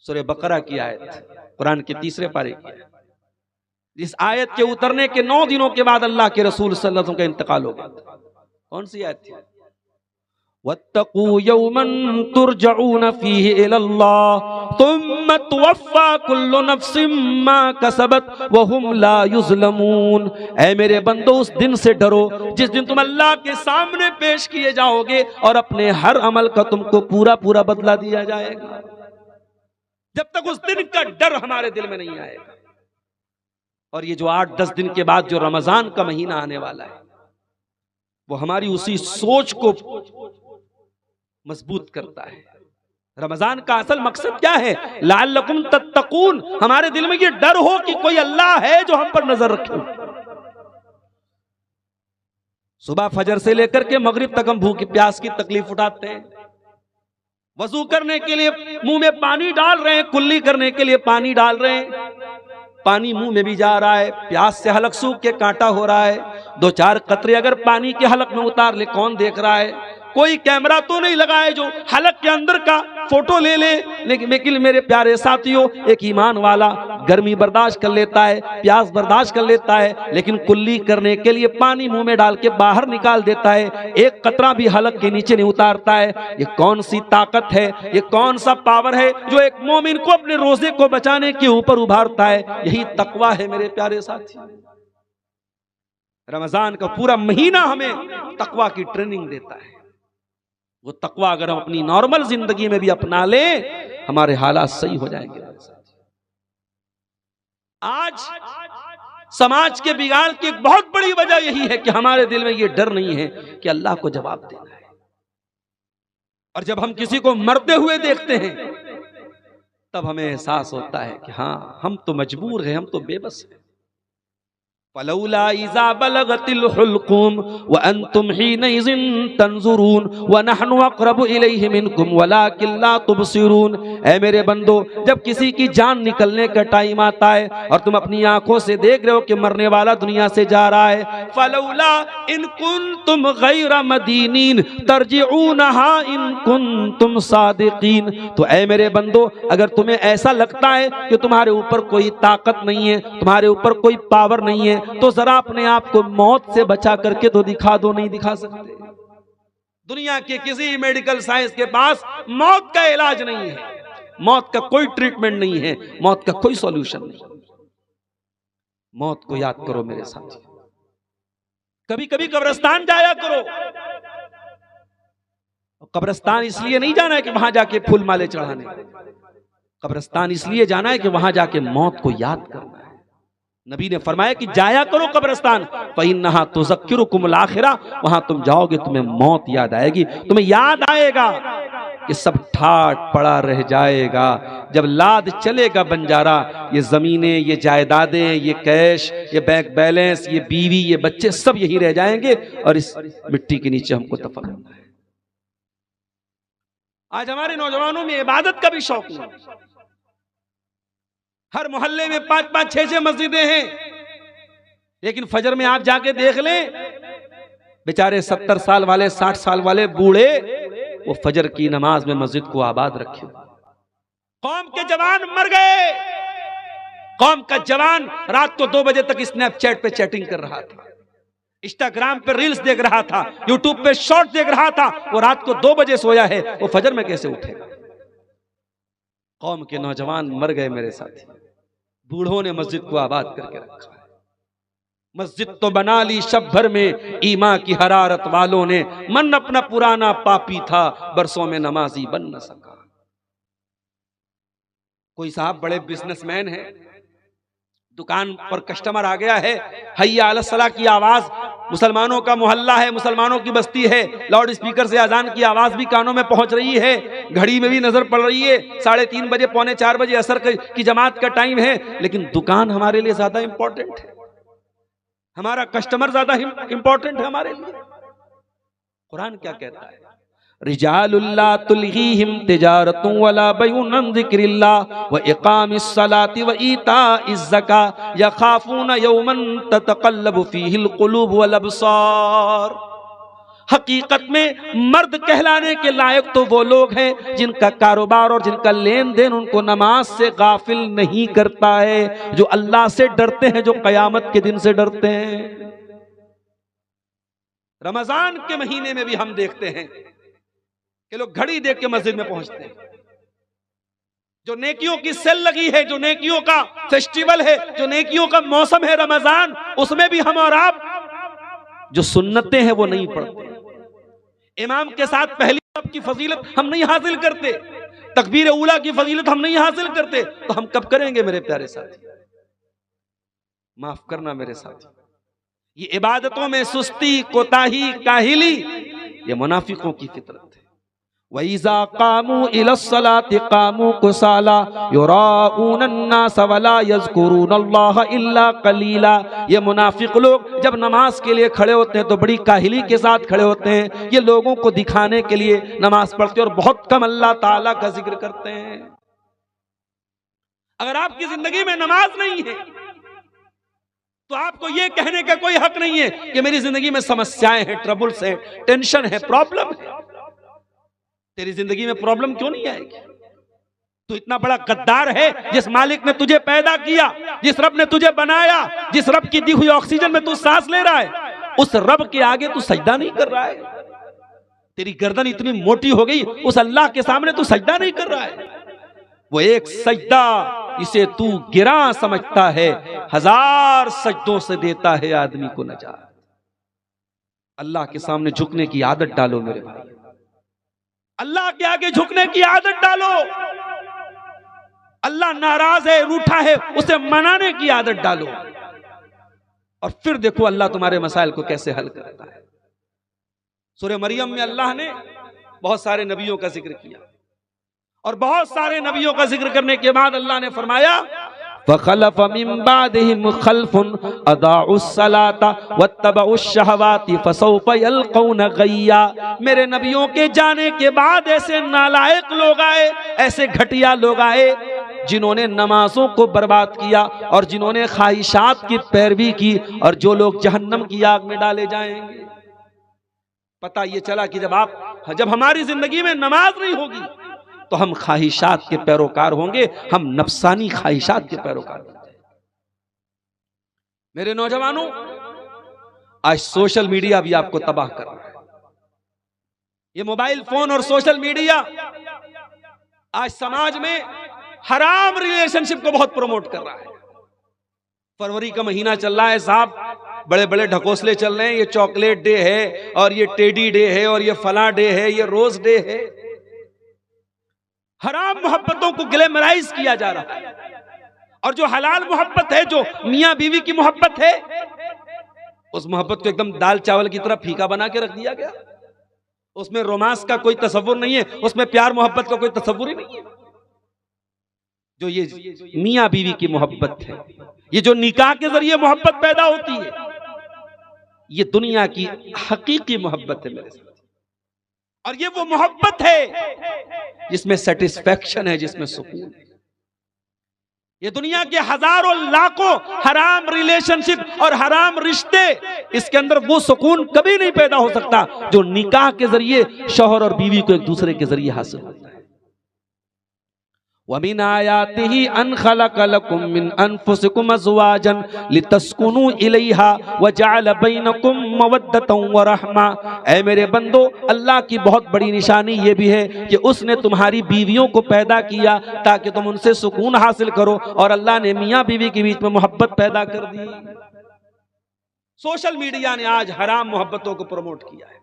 सूरह बकरा की आयत, कुरान के 3 पारे की। जिस आयत के उतरने के 9 दिनों के बाद अल्लाह के रसूल सल्लल्लाहु अलैहि वसल्लम का इंतकाल हो गया। कौन सी आयत थी? वत्तकू यौमन तुरजऊन फीहि इलल्लाह तुम्मा तुवफ्फा कुल्लु नफ्सिम मा कसबत व हुम ला युज़लमून। ऐ मेरे बंदो, उस दिन से डरो जिस दिन तुम अल्लाह के सामने पेश किए जाओगे और अपने हर अमल का तुमको पूरा पूरा बदला दिया जाएगा। जब तक उस दिन का डर हमारे दिल में नहीं आएगा। और ये जो 8-10 दिन के बाद जो रमजान का महीना आने वाला है, वो हमारी उसी सोच को मजबूत करता है। रमजान का असल मकसद क्या है? लअल्लकुम तत्तकून। हमारे दिल में ये डर हो कि कोई अल्लाह है जो हम पर नजर रखे। सुबह फजर से लेकर के मगरिब तक हम भूख प्यास की तकलीफ उठाते हैं। वजू करने के लिए मुंह में पानी डाल रहे हैं, कुल्ली करने के लिए पानी डाल रहे हैं, पानी मुंह में भी जा रहा है, प्यास से हलक सूख के कांटा हो रहा है। 2-4 कतरे अगर पानी के हलक में उतार ले, कौन देख रहा है? कोई कैमरा तो नहीं लगा है जो हलक के अंदर का फोटो ले ले। लेकिन मेरे प्यारे साथियों, एक ईमान वाला गर्मी बर्दाश्त कर लेता है, प्यास बर्दाश्त कर लेता है, लेकिन कुल्ली करने के लिए पानी मुंह में डाल के बाहर निकाल देता है, एक कतरा भी हलक के नीचे नहीं उतारता है। ये कौन सी ताकत है, ये कौन सा पावर है जो एक मोमिन को अपने रोजे को बचाने के ऊपर उभारता है? यही तकवा है मेरे प्यारे साथी। रमजान का पूरा महीना हमें तकवा की ट्रेनिंग देता है। वो तकवा अगर हम अपनी नॉर्मल जिंदगी में भी अपना ले, हमारे हालात सही हो जाएंगे। आज समाज के बिगाड़ की एक बहुत बड़ी वजह यही है कि हमारे दिल में ये डर नहीं है कि अल्लाह को जवाब देना है। और जब हम किसी को मरते हुए देखते हैं तब हमें एहसास होता है कि हाँ, हम तो मजबूर हैं, हम तो बेबस हैं। फलौला इज़ा बलगतिल हुल्कुम व अंतुम हीनइज़िन तंजुरून व नहनु अक़रबु इलैहि मिनकुम वलाकिन ला तुबसिरून। ऐ मेरे बंदो, जब किसी की जान निकलने का टाइम आता है और तुम अपनी आंखों से देख रहे हो कि मरने वाला दुनिया से जा रहा है, फलौला इन कुंतुम गैर मदीनीन तरजिऊनहा इन कुंतुम सादिकीन। तो ऐ मेरे बंदो, अगर तुम्हें ऐसा लगता है कि तुम्हारे ऊपर कोई ताकत नहीं है, तुम्हारे ऊपर कोई पावर नहीं है, तो जरा अपने आप को मौत से बचा करके तो दिखा दो। नहीं दिखा सकते। दुनिया के किसी मेडिकल साइंस के पास मौत का इलाज नहीं है, मौत का कोई ट्रीटमेंट नहीं है, मौत का कोई सॉल्यूशन नहीं। मौत को याद करो मेरे साथी, कभी कभी कब्रिस्तान जाया करो। कब्रिस्तान इसलिए नहीं जाना है कि वहां जाके फूल माले चढ़ाने, कब्रिस्तान इसलिए जाना है कि वहां जाके मौत को याद करना है। नबी ने फरमाया कि जाया करो कब्रिस्तान, फइन्नहा तुज़क्किरुकुमुल आखिरा, वहां तुम जाओगे तुम्हें मौत याद आएगी, तुम्हें याद आएगा कि सब ठाट पड़ा रह जाएगा। जब लाद चलेगा बंजारा, ये जमीनें, ये जायदादें, ये कैश, ये बैंक बैलेंस, ये बीवी, ये बच्चे सब यही रह जाएंगे और इस मिट्टी के नीचे हमको दफन करना है। आज हमारे नौजवानों में इबादत का भी शौक नहीं। हर मोहल्ले में 5-5, 6-6 मस्जिदें हैं, लेकिन फजर में आप जाके देख लें, बेचारे 70 साल वाले, 60 साल वाले बूढ़े वो फजर की नमाज में मस्जिद को आबाद रखे। कौम के जवान मर गए, कौम का जवान रात को 2 बजे तक स्नैपचैट पे चैटिंग कर रहा था, इंस्टाग्राम पे रील्स देख रहा था, यूट्यूब पे शॉर्ट देख रहा था। वो रात को 2 बजे सोया है, वो फजर में कैसे उठेगा? कौम के नौजवान मर गए मेरे साथी, बूढ़ों ने मस्जिद को आबाद करके रखा है। मस्जिद तो बना ली शब भर में ईमा की हरारत वालों ने, मन अपना पुराना पापी था, बरसों में नमाजी बन न सका। कोई साहब बड़े बिजनेसमैन हैं, दुकान पर कस्टमर आ गया है, हय्या अला सलाह की आवाज, मुसलमानों का मोहल्ला है, मुसलमानों की बस्ती है, लाउड स्पीकर से अजान की आवाज भी कानों में पहुंच रही है, घड़ी में भी नजर पड़ रही है, 3:30 बजे, 3:45 बजे असर की जमात का टाइम है, लेकिन दुकान हमारे लिए ज्यादा इंपॉर्टेंट है, हमारा कस्टमर ज्यादा इंपॉर्टेंट है हमारे लिए। कुरान क्या कहता है? रिजालुल्ला तुल्हीहिम तिजारतुन वला बैउन अन ज़िक्रिल्लाह व इकामिस सलाति व ईताइज़ ज़का यखाफून यौमन ततक़ल्लबु फ़ीहिल क़ुलूब वल अबसार। हकीकत में मर्द कहलाने के लायक तो वो लोग हैं जिनका कारोबार और जिनका लेन देन उनको नमाज से गाफिल नहीं करता है, जो अल्लाह से डरते हैं, जो कयामत के दिन से डरते हैं। रमजान के महीने में भी हम देखते हैं कि लोग घड़ी देख के मस्जिद में पहुंचते हैं। जो नेकियों की सेल लगी है, जो नेकियों का फेस्टिवल है, जो नेकियों का मौसम है रमजान, उसमें भी हम और आप जो सुन्नतें हैं वो नहीं पढ़ते। इमाम के साथ पहली रकात की फजीलत हम नहीं हासिल करते, तकबीर उला की फजीलत हम नहीं हासिल करते, तो हम कब करेंगे मेरे प्यारे साथी? माफ करना मेरे साथी, ये इबादतों में सुस्ती, कोताही, काहिली, ये मुनाफिकों की फितरत है। वइज़ा कामू इलस्सलाति कामू कुसाला युराऊन अन्नास वला यज़कुरूनल्लाह इल्ला कलीला। ये मुनाफिक लोग जब नमाज के लिए खड़े होते हैं तो बड़ी काहिली के साथ खड़े होते हैं, ये लोगों को दिखाने के लिए नमाज पढ़ते हैं और बहुत कम अल्लाह ताला का जिक्र करते हैं। अगर आपकी जिंदगी में नमाज नहीं है तो आपको यह कहने का कोई हक नहीं है कि मेरी जिंदगी में समस्याएं हैं, ट्रबल्स हैं, टेंशन है, प्रॉब्लम है। तेरी जिंदगी में प्रॉब्लम क्यों नहीं आएगी? तू इतना बड़ा गद्दार है, जिस मालिक ने तुझे पैदा किया, जिस रब ने तुझे बनाया, जिस रब की दी हुई ऑक्सीजन में तू सांस ले रहा है, उस रब के आगे तू सजदा नहीं कर रहा है। तेरी गर्दन इतनी मोटी हो गई, उस अल्लाह के सामने तू सजदा नहीं कर रहा है। वो एक सजदा इसे तू गिरा समझता है, 1000 सजदों से देता है आदमी को नजात। अल्लाह के सामने झुकने की आदत डालो मेरे भाई, अल्लाह के आगे झुकने की आदत डालो। अल्लाह नाराज है, रूठा है, उसे मनाने की आदत डालो और फिर देखो अल्लाह तुम्हारे मसाइल को कैसे हल करता है। सूरह मरियम में अल्लाह ने बहुत सारे नबियों का जिक्र किया और बहुत सारे नबियों का जिक्र करने के बाद अल्लाह ने फरमाया फखलफ मिन बादिहिम खल्फुन अदाउस सलाता वत्तबउश शहवाति फसौफ यल्कौन गय्या। मेरे नबियों के जाने के बाद ऐसे नालायक लोग आए, ऐसे घटिया लोग आए जिन्होंने नमाजों को बर्बाद किया और जिन्होंने ख्वाहिशात की पैरवी की, और जो लोग जहन्नम की आग में डाले जाएंगे। पता ये चला कि जब हमारी जिंदगी में नमाज नहीं होगी तो हम ख्वाहिशात के पैरोकार होंगे, हम नफसानी ख्वाहिशात के पैरोकार होंगे। मेरे नौजवानों, आज सोशल मीडिया भी आपको तबाह कर रहा है। ये मोबाइल फोन और सोशल मीडिया आज समाज में हराम रिलेशनशिप को बहुत प्रमोट कर रहा है। फरवरी का महीना चल रहा है साहब, बड़े बड़े ढकोसले चल रहे हैं, ये चॉकलेट डे है और ये टेडी डे है और ये फला डे है, ये रोज डे है। हराम मोहब्बतों को ग्लैमराइज किया जा रहा है। और जो हलाल मोहब्बत है, जो मियां बीवी की मोहब्बत है, उस मोहब्बत को एकदम दाल चावल की तरह फीका बना के रख दिया गया। उसमें रोमांस का कोई तसव्वुर नहीं है, उसमें प्यार मोहब्बत का कोई तसव्वुर ही नहीं है। जो ये मियां बीवी की मोहब्बत है, ये जो निकाह के जरिए मोहब्बत पैदा होती है, ये दुनिया की हकीकी मोहब्बत है मेरे साथ। और ये वो मोहब्बत है जिसमें सेटिस्फैक्शन है, जिसमें सुकून है। ये दुनिया के हजारों लाखों हराम रिलेशनशिप और हराम रिश्ते, इसके अंदर वो सुकून कभी नहीं पैदा हो सकता जो निकाह के जरिए शौहर और बीवी को एक दूसरे के जरिए हासिल होता है। वमिन आयातिही अन खलक़ लकुम मिन अनफुसिकुम अज़वाजन लितस्कुनू इलैहा व जअल बैनकुम मवद्दतन व रहमा। ऐ मेरे बंदो, अल्लाह की बहुत बड़ी निशानी ये भी है कि उसने तुम्हारी बीवियों को पैदा किया ताकि तुम उनसे सुकून हासिल करो, और अल्लाह ने मियाँ बीवी के बीच में मोहब्बत पैदा कर दी। सोशल मीडिया ने आज हराम मोहब्बतों को प्रमोट किया है।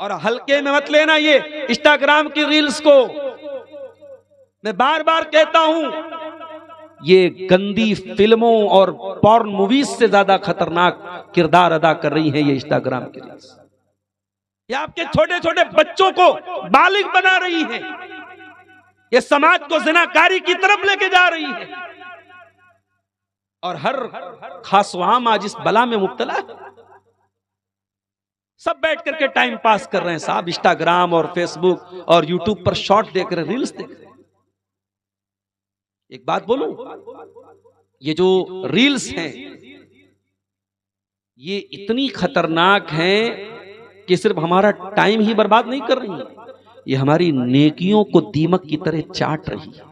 और हल्के में मत लेना ये इंस्टाग्राम की रील्स को। मैं बार बार कहता हूं, ये गंदी फिल्मों और पॉर्न मूवीज से ज्यादा खतरनाक किरदार अदा कर रही हैं ये इंस्टाग्राम की रील्स। ये आपके छोटे छोटे बच्चों को बालिग बना रही हैं, ये समाज को ज़िनाकारी की तरफ लेके जा रही है। और हर खासवाम आज इस बला में मुब्तला है। सब बैठ करके टाइम पास कर रहे हैं साहब, इंस्टाग्राम और फेसबुक और यूट्यूब पर शॉर्ट देख रहे, रील्स देख रहे। एक बात बोलूं, ये जो रील्स हैं ये इतनी खतरनाक हैं कि सिर्फ हमारा टाइम ही बर्बाद नहीं कर रही है, ये हमारी नेकियों को दीमक की तरह चाट रही है।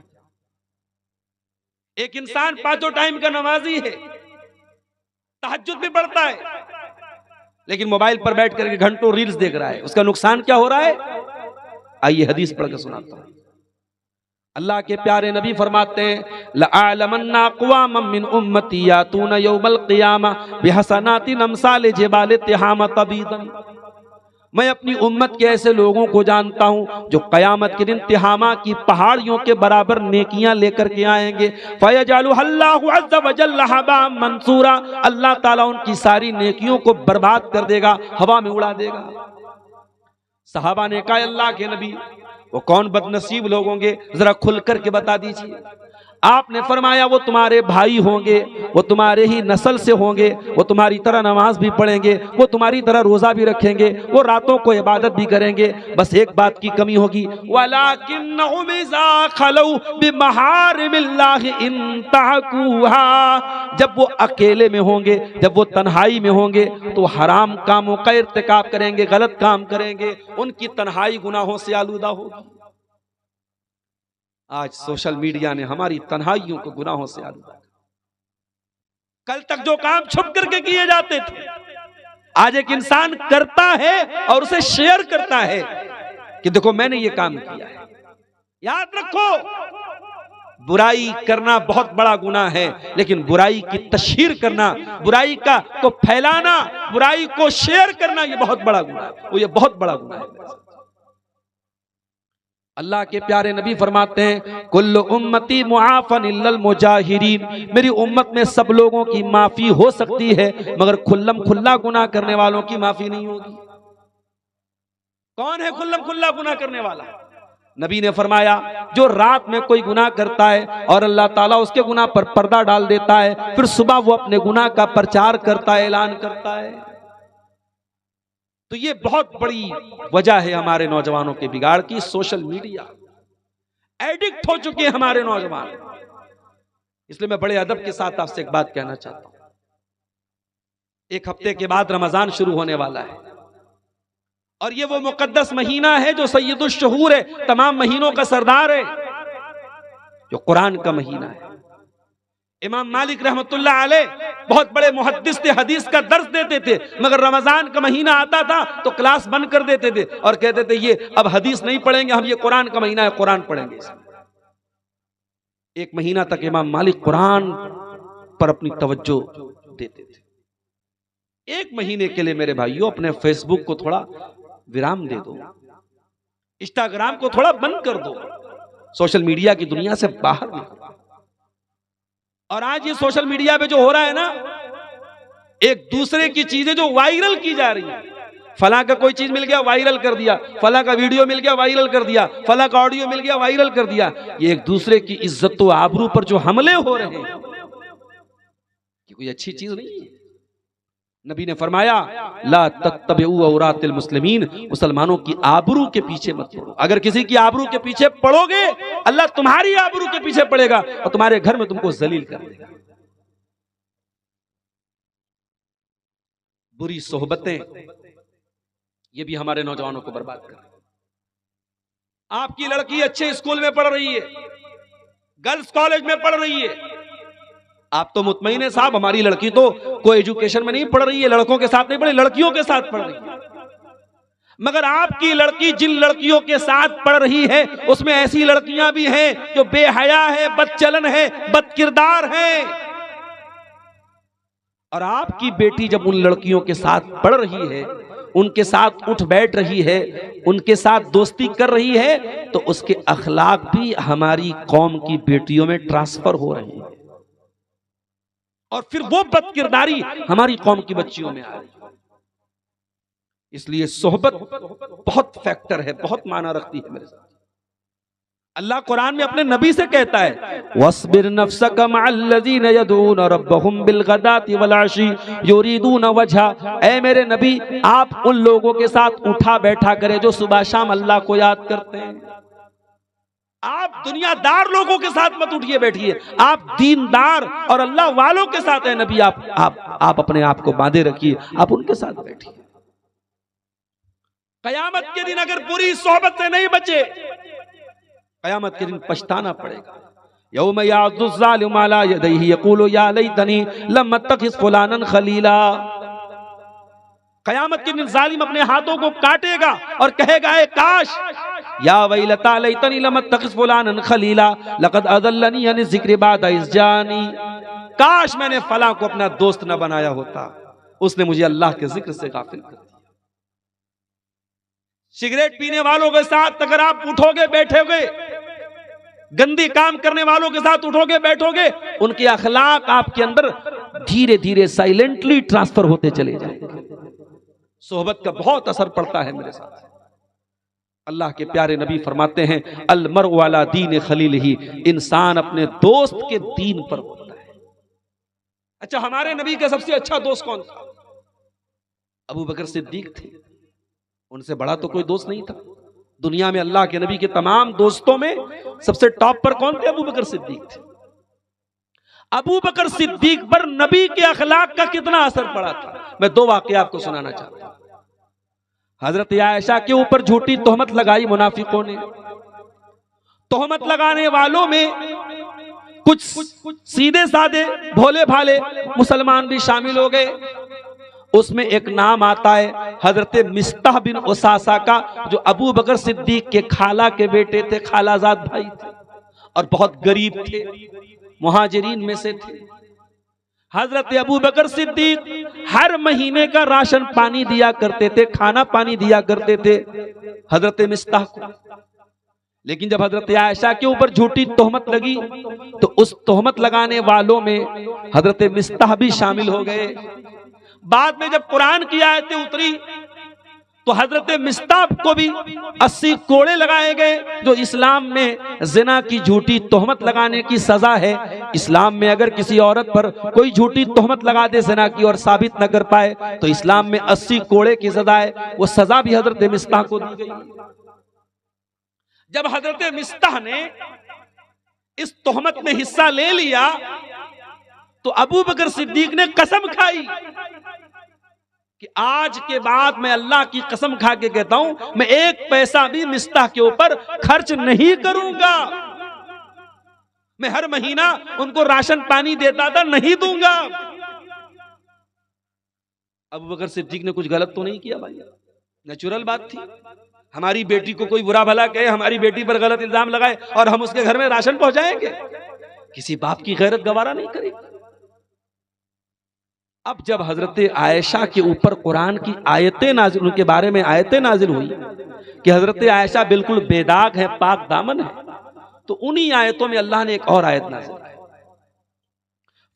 एक इंसान 5 टाइम का नमाजी है, तहज्जुद भी पढ़ता है, लेकिन मोबाइल पर बैठ करके घंटों रील्स देख रहा है। उसका नुकसान क्या हो रहा है? आइए हदीस पढ़ के सुनाता हूं। अल्लाह के प्यारे नबी फरमाते हैं, लअअलमन्ना अक़वामम मिन उम्मती यातूना यौमल क़ियामा बिहसनातिन अमसाल जिबाल तिहामा तबीदन। मैं अपनी उम्मत के ऐसे लोगों को जानता हूं जो कयामत के दिन तिहामा की पहाड़ियों के बराबर नेकियां लेकर के आएंगे। फयजअलु अल्लाहु अज़्ज़ व जल्ल हबा मंसूरा, अल्लाह ताला उनकी सारी नेकियों को बर्बाद कर देगा, हवा में उड़ा देगा। सहाबा ने कहा, अल्लाह के नबी वो कौन बदनसीब लोग होंगे, जरा खुल करके बता दीजिए। आपने फरमाया, वो तुम्हारे भाई होंगे, वो तुम्हारे ही नस्ल से होंगे, वो तुम्हारी तरह नमाज भी पढ़ेंगे, वो तुम्हारी तरह रोजा भी रखेंगे, वो रातों को इबादत भी करेंगे, बस एक बात की कमी होगी, वलाकिन्नहुम इज़ा खलौ बिमहारिमिल्लाहि इंतहकुहा। जब वो अकेले में होंगे, जब वो तन्हाई में होंगे, तो हराम कामों का इर्तिकाब करेंगे, गलत काम करेंगे, उनकी तन्हाई गुनाहों से आलूदा होगी। आज सोशल मीडिया ने हमारी तन्हाइयों को गुनाहों से आलूदा। कल तक जो काम छुप करके किए जाते थे, आज एक इंसान करता है और उसे शेयर करता है कि देखो मैंने ये काम किया है। याद रखो, बुराई करना बहुत बड़ा गुनाह है, लेकिन बुराई की तशहीर करना, बुराई को फैलाना, बुराई को शेयर करना, ये बहुत बड़ा गुनाह है। वो ये बहुत बड़ा गुनाह है। अल्लाह के प्यारे नबी फरमाते हैं, कुल्लु उम्मती मुआफन इल्लल मुजाहिरीन। मेरी उम्मत में सब लोगों की माफी हो सकती है, मगर खुल्लम खुल्ला गुनाह करने वालों की माफी नहीं होगी। कौन है खुल्लम खुल्ला गुनाह करने वाला? नबी ने फरमाया, जो रात में कोई गुनाह करता है और अल्लाह ताला उसके गुनाह पर पर्दा डाल देता है, फिर सुबह वो अपने गुनाह का प्रचार करता है, ऐलान करता है। तो ये बहुत बड़ी वजह है हमारे नौजवानों के बिगाड़ की। सोशल मीडिया एडिक्ट हो चुके हैं हमारे नौजवान। इसलिए मैं बड़े अदब के साथ आपसे एक बात कहना चाहता हूं। एक हफ्ते के बाद रमजान शुरू होने वाला है, और ये वो मुकद्दस महीना है जो सैयदुश शुहूर है, तमाम महीनों का सरदार है, जो कुरान का महीना है। इमाम मालिक रहमतुल्लाह अलैह बहुत बड़े मुहद्दिस थे, हदीस का दर्स देते थे, मगर रमजान का महीना आता था तो क्लास बंद कर देते थे और कहते थे ये अब हदीस नहीं पढ़ेंगे, हम ये कुरान का महीना है, कुरान पढ़ेंगे। एक महीना तक इमाम मालिक कुरान पर अपनी तवज्जो देते थे। एक महीने के लिए मेरे भाइयों अपने फेसबुक को थोड़ा विराम दे दो, इंस्टाग्राम को थोड़ा बंद कर दो, सोशल मीडिया की दुनिया से बाहर निकलो। और आज ये सोशल मीडिया पे जो हो रहा है ना, एक दूसरे की चीजें जो वायरल की जा रही है, फला का कोई चीज मिल गया वायरल कर दिया, फला का वीडियो मिल गया वायरल कर दिया, फला का ऑडियो मिल गया वायरल कर दिया। ये एक दूसरे की इज्जत व आबरू पर जो हमले हो रहे हैं, ये कोई अच्छी चीज नहीं है। नबी ने फरमाया ला तत्तबिउ औरातिल मुस्लिमीन, मुसलमानों की आबरू के पीछे मत पड़ो। अगर किसी की आबरू के पीछे पड़ोगे, अल्लाह तुम्हारी आबरू के पीछे पड़ेगा और तुम्हारे घर में तुमको जलील कर देगा। बुरी सोहबतें ये भी हमारे नौजवानों को बर्बाद कर रही है। आपकी लड़की अच्छे स्कूल में पढ़ रही है, गर्ल्स कॉलेज में पढ़ रही है, आप तो मुतमईन है साहब हमारी लड़की तो कोई एजुकेशन में नहीं पढ़ रही है, लड़कों के साथ नहीं पढ़ी, लड़कियों के साथ पढ़ रही है। मगर आपकी लड़की जिन लड़कियों के साथ पढ़ रही है उसमें ऐसी लड़कियां भी हैं जो बेहया है, बदचलन है, बदकिरदार है। और आपकी बेटी जब उन लड़कियों के साथ पढ़ रही है, उनके साथ उठ बैठ रही है, उनके साथ दोस्ती कर रही है, तो उसके अखलाक भी हमारी कौम की बेटियों में ट्रांसफर हो रहे हैं और फिर वो बदकिरदारी हमारी कौम की बच्चियों में आ रही है। इसलिए सोहबत बहुत फैक्टर है, बहुत माना रखती है मेरे साथ। अल्लाह कुरान में अपने नबी से कहता है वस्बिर नफ्सका मअल्लज़ीना यदूना रब्बहुम बिलगदाति वलअशी युरीदूना वजहा। ऐ मेरे नबी, आप उन लोगों के साथ उठा बैठा करें जो सुबह शाम अल्लाह को याद करते हैं। आप दुनियादार लोगों के साथ मत उठिए बैठिए, आप दीनदार और अल्लाह वालों के साथ है नबी, आप अपने आप को बांधे रखिए, आप उनके साथ बैठिए। कयामत के दिन अगर बुरी सोहबत से नहीं बचे, कयामत के दिन पछताना पड़ेगा। यौम याअज़्ज़ु ज़ालिमु अला यदैहि यक़ूलु या लैतनी लम अत्तखिज़ फुलानन खलीला। कयामत के दिन जालिम अपने हाथों को काटेगा और कहेगा है काश, या वैलता लैतनी लम अत्तखिज़ फुलानन खलीला लक़द अज़ल्लनी अन ज़िक्रि बअद इज़ जानी। काश मैंने फला को अपना दोस्त न बनाया होता, उसने मुझे अल्लाह के जिक्र से गाफिल कर दिया। सिगरेट पीने वालों के साथ अगर आप उठोगे बैठोगे, गंदी काम करने वालों के साथ उठोगे बैठोगे, उनके अखलाक आपके अंदर धीरे धीरे साइलेंटली ट्रांसफर होते चले जाएंगे। सोहबत का बहुत असर पड़ता है मेरे साथ। अल्लाह के प्यारे नबी फरमाते हैं अल मरउ अला दीन खलीलिही, इंसान अपने दोस्त के दीन पर होता है। अच्छा, हमारे नबी का सबसे अच्छा दोस्त कौन था? अबू बकर सिद्दीक थे, उनसे बड़ा तो कोई दोस्त नहीं था दुनिया में। अल्लाह के नबी के तमाम दोस्तों में सबसे टॉप पर कौन थे? अबू बकर सिद्दीक थे। अबू बकर सिद्दीक पर नबी के अखलाक का कितना असर पड़ा था, मैं दो वाक़या आपको सुनाना चाहता हूं। हजरत आयशा के ऊपर झूठी तोहमत लगाई मुनाफिकों ने। तोहमत लगाने वालों में कुछ सीधे साधे भोले भाले मुसलमान भी शामिल हो गए। उसमें एक नाम आता है हजरत मिस्ताह बिन उसासा का, जो अबू बकर सिद्दीक के खाला के बेटे थे, खालाजाद भाई थे और बहुत गरीब थे, मुहाजिरीन में से थे। हजरत अबू बकर सिद्दीक हर महीने का राशन पानी दिया करते थे, खाना पानी दिया करते थे हजरत मिस्ताह को। लेकिन जब हजरत आयशा के ऊपर झूठी तोहमत लगी तो उस तोहमत लगाने वालों में हजरत मिस्ताह भी शामिल हो गए। बाद में जब कुरान की आयतें उतरी तो हजरत मिस्ताह को भी 80 कोड़े लगाए गए, जो इस्लाम में जिना की झूठी तोहमत लगाने की सजा है। इस्लाम में अगर किसी औरत पर कोई झूठी तोहमत लगा दे जिना की और साबित न कर पाए तो इस्लाम में 80 कोड़े की सजा है। वो सजा भी हजरत मिस्ताह को दी गई। जब हजरत मिस्ताह ने इस तोहमत में हिस्सा ले लिया तो अबू बकर सिद्दीक ने कसम खाई कि आज के बाद मैं अल्लाह की कसम खा के कहता हूं, मैं एक पैसा भी मिस्ताह के ऊपर खर्च नहीं करूंगा। मैं हर महीना उनको राशन पानी देता था, नहीं दूंगा। अबू बकर सिद्दीक ने कुछ गलत तो नहीं किया भाई, नेचुरल बात थी। हमारी बेटी को कोई बुरा भला कहे, हमारी बेटी पर गलत इल्जाम लगाए और हम उसके घर में राशन पहुंचाएंगे? किसी बाप की गैरत गवारा नहीं करेगी। अब जब हजरत आयशा के ऊपर कुरान की आयतें नाजिल, उनके बारे में आयतें नाजिल हुई कि हजरत आयशा बिल्कुल बेदाग है, पाक दामन है, तो उन्हीं आयतों में अल्लाह ने एक और आयत नाजिल की,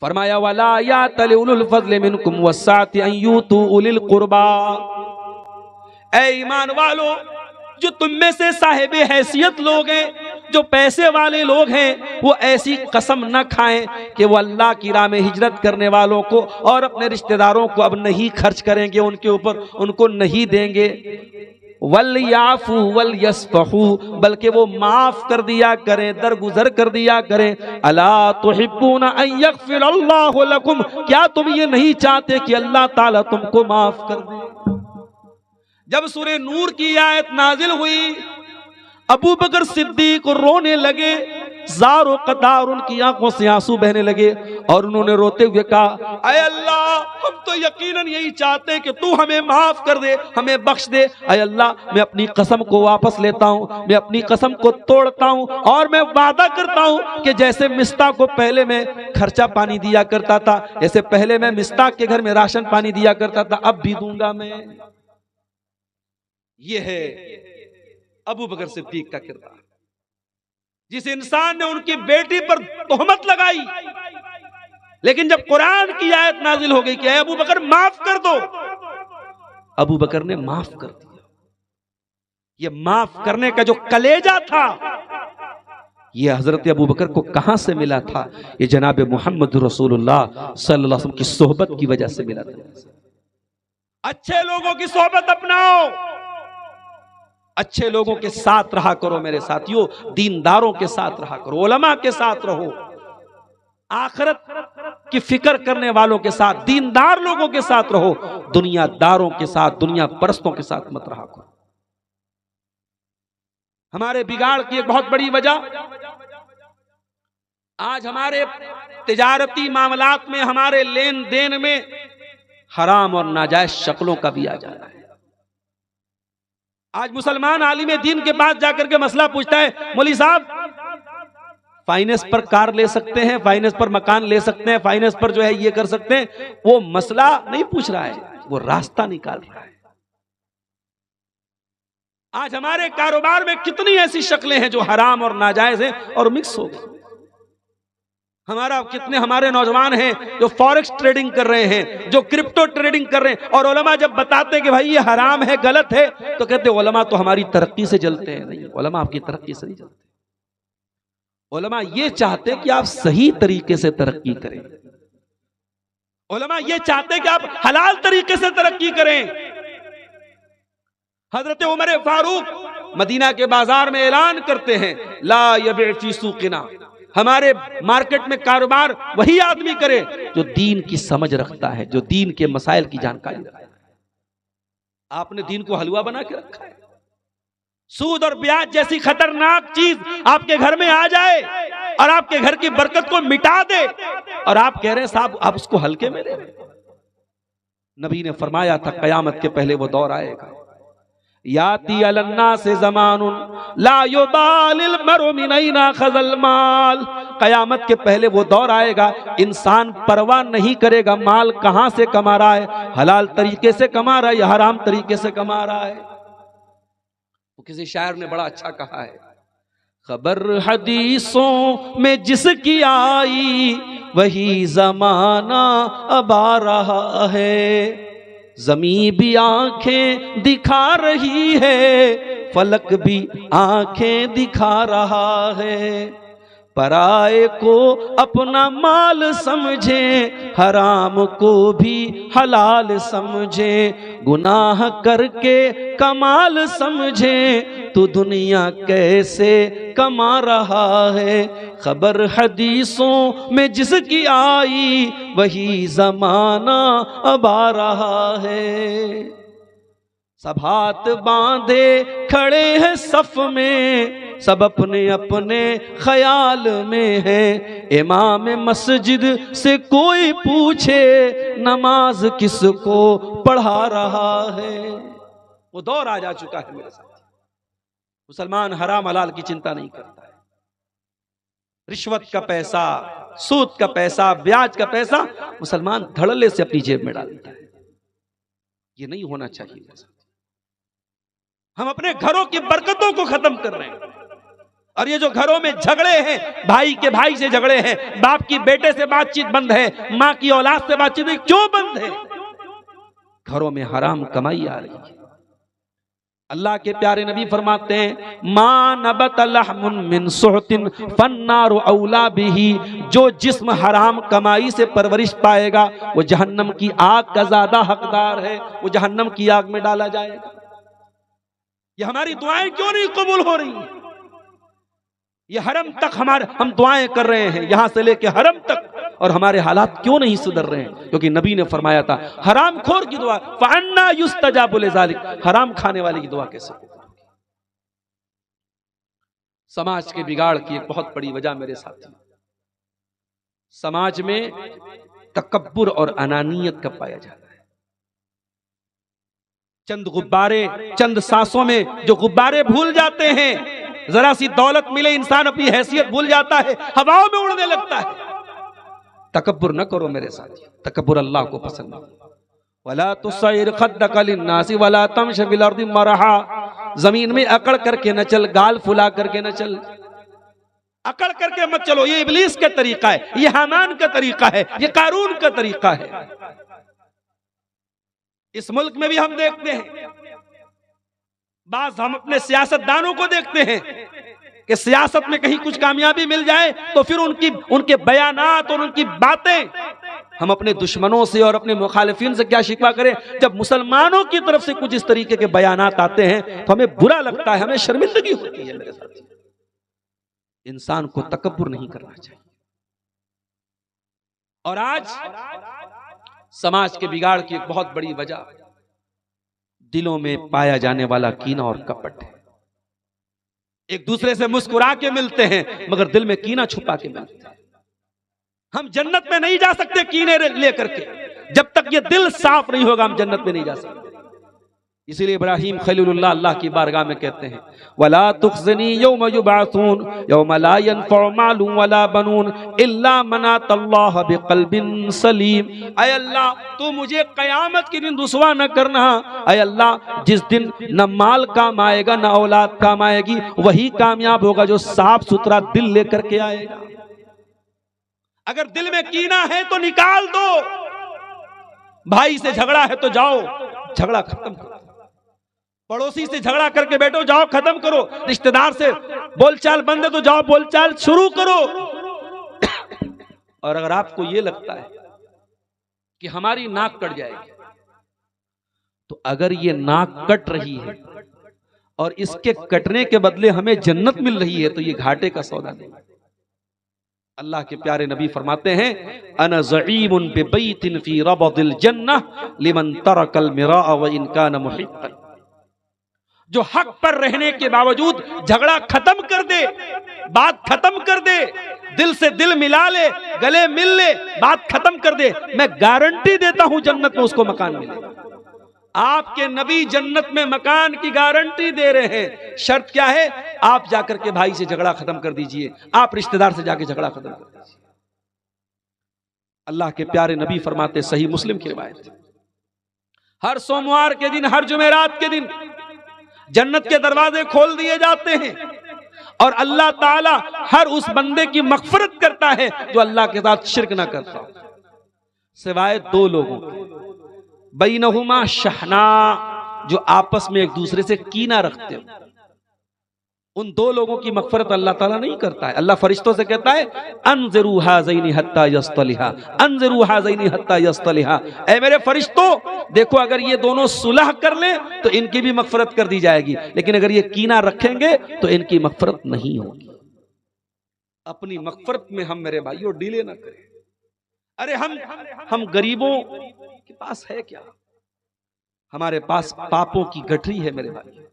फरमाया वला यातल उलुल फज़ल मिनकुम वस्साति अन यूतू उलिल कुर्बा। ऐ ईमान वालो, जो तुम में से साहिबे हैसियत लोग हैं, जो पैसे वाले लोग हैं, वो ऐसी कसम न खाएं कि वो अल्लाह की राह में हिजरत करने वालों को और अपने रिश्तेदारों को अब नहीं खर्च करेंगे, उनके ऊपर उनको नहीं देंगे। वल याफू वल यस्फहू, बल्कि वो माफ कर दिया करें, दरगुजर कर दिया करें। अला तुहिब्बूना अन यगफिरल्लाहु लकुम, क्या तुम ये नहीं चाहते कि अल्लाह ताला तुमको माफ कर दे? जब सूरह नूर की आयत नाजिल हुई, अबू बकर सिद्दीक रोने लगे, ज़ारो कतार उनकी आंखों से आंसू बहने लगे और उन्होंने रोते हुए कहा, अय अल्लाह, हम तो यकीनन यही चाहते हैं कि तू हमें माफ कर दे, हमें बख्श दे। अय अल्लाह, मैं अपनी कसम को वापस लेता हूँ, मैं अपनी कसम को तोड़ता हूँ और मैं वादा करता हूँ कि जैसे मिस्ता को पहले मैं खर्चा पानी दिया करता था, जैसे पहले मैं मिस्ता के घर में राशन पानी दिया करता था, अब भी दूंगा मैं। ये है अबू बकर सिद्दीक का किरदार। जिस इंसान ने उनकी बेटी पर तोहमत लगाई, लेकिन जब कुरान की आयत नाजिल हो गई कि अबू बकर माफ कर दो, अबू बकर ने माफ कर दिया। ये माफ करने का जो कलेजा था, ये हजरत अबू बकर को कहां से मिला था? ये जनाब मोहम्मद रसूलुल्लाह सल्लल्लाहु अलैहि वसल्लम की सोहबत की वजह से मिला था। अच्छे लोगों की सोहबत अपनाओ, अच्छे लोगों के साथ रहा करो मेरे साथियों, दीनदारों के साथ रहा करो, उलमा के साथ रहो, आखिरत की फिक्र करने वालों के साथ, दीनदार लोगों के साथ रहो, दुनियादारों के साथ, दुनिया परस्तों के साथ मत रहा करो। हमारे बिगाड़ की एक बहुत बड़ी वजह, आज हमारे तिजारती मामलात में, हमारे लेन देन में हराम और नाजायज शक्लों का भी आ जाना है। आज मुसलमान आलिम दीन के पास जाकर के मसला पूछता है, मौलवी साहब फाइनेंस पर कार ले सकते हैं, फाइनेंस पर मकान ले सकते हैं, फाइनेंस पर जो है ये कर सकते हैं। वो मसला नहीं पूछ रहा है, वो रास्ता निकाल रहा है। आज हमारे कारोबार में कितनी ऐसी शक्लें हैं जो हराम और नाजायज हैं और मिक्स हो गई। कितने हमारे नौजवान हैं जो फॉरेक्स ट्रेडिंग कर रहे हैं, जो क्रिप्टो ट्रेडिंग कर रहे हैं, और उलमा जब बताते हैं कि भाई ये हराम है, गलत है, तो कहते हैं उलमा तो हमारी तरक्की से जलते हैं। नहीं, उलमा आपकी तरक्की से नहीं जलते। उलमा ये चाहते हैं कि आप सही तरीके से तरक्की करें। उलमा ये चाहते हैं कि आप हलाल तरीके से तरक्की करें। हजरत उमर फारूक मदीना के बाजार में ऐलान करते हैं, ला यबी फी सूक़िना, हमारे मार्केट में कारोबार वही आदमी करे जो दीन की समझ रखता है, जो दीन के मसाइल की जानकारी रखता है। आपने दीन को हलवा बना के रखा है। सूद और ब्याज जैसी खतरनाक चीज आपके घर में आ जाए और आपके घर की बरकत को मिटा दे, और आप कह रहे हैं साहब आप उसको हल्के में ले रहे। नबी ने फरमाया था कयामत के पहले वो दौर आएगा, याती अलन्ना से ज़मानुन ला युबालिल मरउ मिन ऐना खज़ल माल। कयामत के पहले वो दौर आएगा, इंसान परवाह नहीं करेगा माल कहां से कमा रहा है, हलाल तरीके से कमा रहा है या हराम तरीके से कमा रहा है। तो किसी शायर ने बड़ा अच्छा कहा है, खबर हदीसों में जिसकी आई वही जमाना अब आ रहा है। ज़मीं भी आंखें दिखा रही है, फलक भी आंखें दिखा रहा है। पराए को अपना माल समझे, हराम को भी हलाल समझे। गुनाह करके कमाल समझे, तो दुनिया कैसे कमा रहा है। खबर हदीसों में जिसकी आई वही जमाना अब आ रहा है। सब हाथ बांधे खड़े हैं सफ में, सब अपने अपने ख्याल में है। इमाम मस्जिद से कोई पूछे नमाज किसको पढ़ा रहा है। वो दौर आ जा चुका है मेरे साथ। मुसलमान हराम हलाल की चिंता नहीं करता है। रिश्वत का पैसा, सूद का पैसा, ब्याज का पैसा मुसलमान धड़ल्ले से अपनी जेब में डालता है। ये नहीं होना चाहिए मेरे साथ। हम अपने घरों की बरकतों को खत्म कर रहे हैं। और ये जो घरों में झगड़े हैं, भाई के भाई से झगड़े हैं, बाप की बेटे से बातचीत बंद है, मां की औलाद से बातचीत क्यों बंद है? घरों में हराम कमाई आ रही है। अल्लाह के प्यारे नबी फरमाते हैं, मा नबत लहमुन मिन सुहतिन फन्नारु औला बिही। जो जिस्म हराम कमाई से परवरिश पाएगा वो जहन्नम की आग का ज्यादा हकदार है, वो जहन्नम की आग में डाला जाएगा। ये हमारी दुआएं क्यों नहीं कबूल हो रही? ये हरम तक हम दुआएं कर रहे हैं, यहां से लेके हरम तक, और हमारे हालात क्यों नहीं सुधर रहे हैं? क्योंकि नबी ने फरमाया था, हराम खोर की दुआ फअन्ना युस्तजाबु लिज़ालिक, हराम खाने वाले की दुआ कैसे? समाज के बिगाड़ की एक बहुत बड़ी वजह मेरे साथी, समाज में तकब्बुर और अनानियत का पाया जाता है। चंद गुब्बारे, चंद सांसों में जो गुब्बारे भूल जाते हैं, जरा सी दौलत मिले इंसान अपनी हैसियत भूल जाता है, हवाओं में उड़ने लगता है। तकब्बुर न करो मेरे साथी, तकब्बुर अल्लाह को पसंद नहीं। वला तुसैर खद्दक लिन्नास वला तमश फिल अर्दि मरहा, जमीन में अकड़ करके न चल, गाल फुला करके न चल, अकड़ करके मत चलो। ये इब्लीस का तरीका है, ये हामान का तरीका है, ये कारून का तरीका है। इस मुल्क में भी हम देखते हैं, बाज हम अपने सियासतदानों को देखते हैं कि सियासत में कहीं कुछ कामयाबी मिल जाए तो फिर उनके बयानात और उनकी बातें हम अपने दुश्मनों से और अपने मुखालिफिन से क्या शिकवा करें। जब मुसलमानों की तरफ से कुछ इस तरीके के बयानात आते हैं तो हमें बुरा लगता है, हमें शर्मिंदगी होती है मेरे साथ। इंसान को तकब्बुर नहीं करना चाहिए। और आज समाज के बिगाड़ की एक बहुत बड़ी वजह दिलों में पाया जाने वाला कीना और कपट है। एक दूसरे से मुस्कुरा के मिलते हैं मगर दिल में कीना छुपा के मिलते हैं। हम जन्नत में नहीं जा सकते कीने लेकर के, जब तक ये दिल साफ नहीं होगा हम जन्नत में नहीं जा सकते। इसीलिए इब्राहिम खलीलुल्लाह अल्लाह की बारगाह में कहते हैं, वला तुखज़नी यौम युबअसून यौम ला यनफ़उ मालुन वला बनून इल्ला मन अतल्लाह बिक़ल्बिन सलीम। ऐ अल्लाह तू मुझे क़यामत के दिन रुसवा न करना। ऐ अल्लाह जिस दिन न माल काम आएगा न औलाद काम आएगी, वही कामयाब होगा जो साफ सुथरा दिल लेकर के आएगा। अगर दिल में कीना है तो निकाल दो। भाई से झगड़ा है तो जाओ झगड़ा खत्म करो, पड़ोसी से झगड़ा करके बैठो, जाओ खत्म करो, रिश्तेदार से बोलचाल बंद है तो जाओ बोलचाल शुरू करो। और अगर आपको यह लगता है कि हमारी नाक कट जाएगी, तो अगर ये नाक कट रही है और इसके कटने के बदले हमें जन्नत मिल रही है तो ये घाटे का सौदा नहीं। अल्लाह के प्यारे नबी फरमाते हैं, अना ज़ईमुन बिबैतिन फी रबदिल जन्नह लिमन तरकल मिराअ व इन कान मुहिqqन। जो हक पर रहने के बावजूद झगड़ा खत्म कर दे, बात खत्म कर दे, दिल से दिल मिला ले, गले मिल ले, बात खत्म कर दे, मैं गारंटी देता हूं जन्नत में उसको मकान मिलेगा। आपके नबी जन्नत में मकान की गारंटी दे रहे हैं। शर्त क्या है? आप जाकर के भाई से झगड़ा खत्म कर दीजिए, आप रिश्तेदार से जाके झगड़ा खत्म कर दीजिए। अल्लाह के प्यारे नबी फरमाते, सही मुस्लिम की रिवायत, हर सोमवार के दिन, हर जुमेरात के दिन जन्नत के दरवाजे खोल दिए जाते हैं और अल्लाह ताला हर उस बंदे की मगफरत करता है जो अल्लाह के साथ शिर्क ना करता, सिवाय दो लोगों के, बैनहुमा शहना, जो आपस में एक दूसरे से कीना रखते हो। उन दो लोगों की मगफरत अल्लाह ताला नहीं करता है। अल्लाह फरिश्तों से कहता है, अनज़िरू हाज़ैनि हत्ता यस्तलिहा, अनज़िरू हाज़ैनि हत्ता यस्तलिहा। ऐ मेरे फरिश्तों, देखो अगर ये दोनों सुलह कर ले तो इनकी भी मगफरत कर दी जाएगी, लेकिन अगर ये कीना रखेंगे तो इनकी मगफरत नहीं होगी। अपनी मगफरत में हम मेरे भाइयों डीले ना करें। अरे हम गरीबों के पास है क्या? हमारे पास पापों की गठरी है मेरे भाई,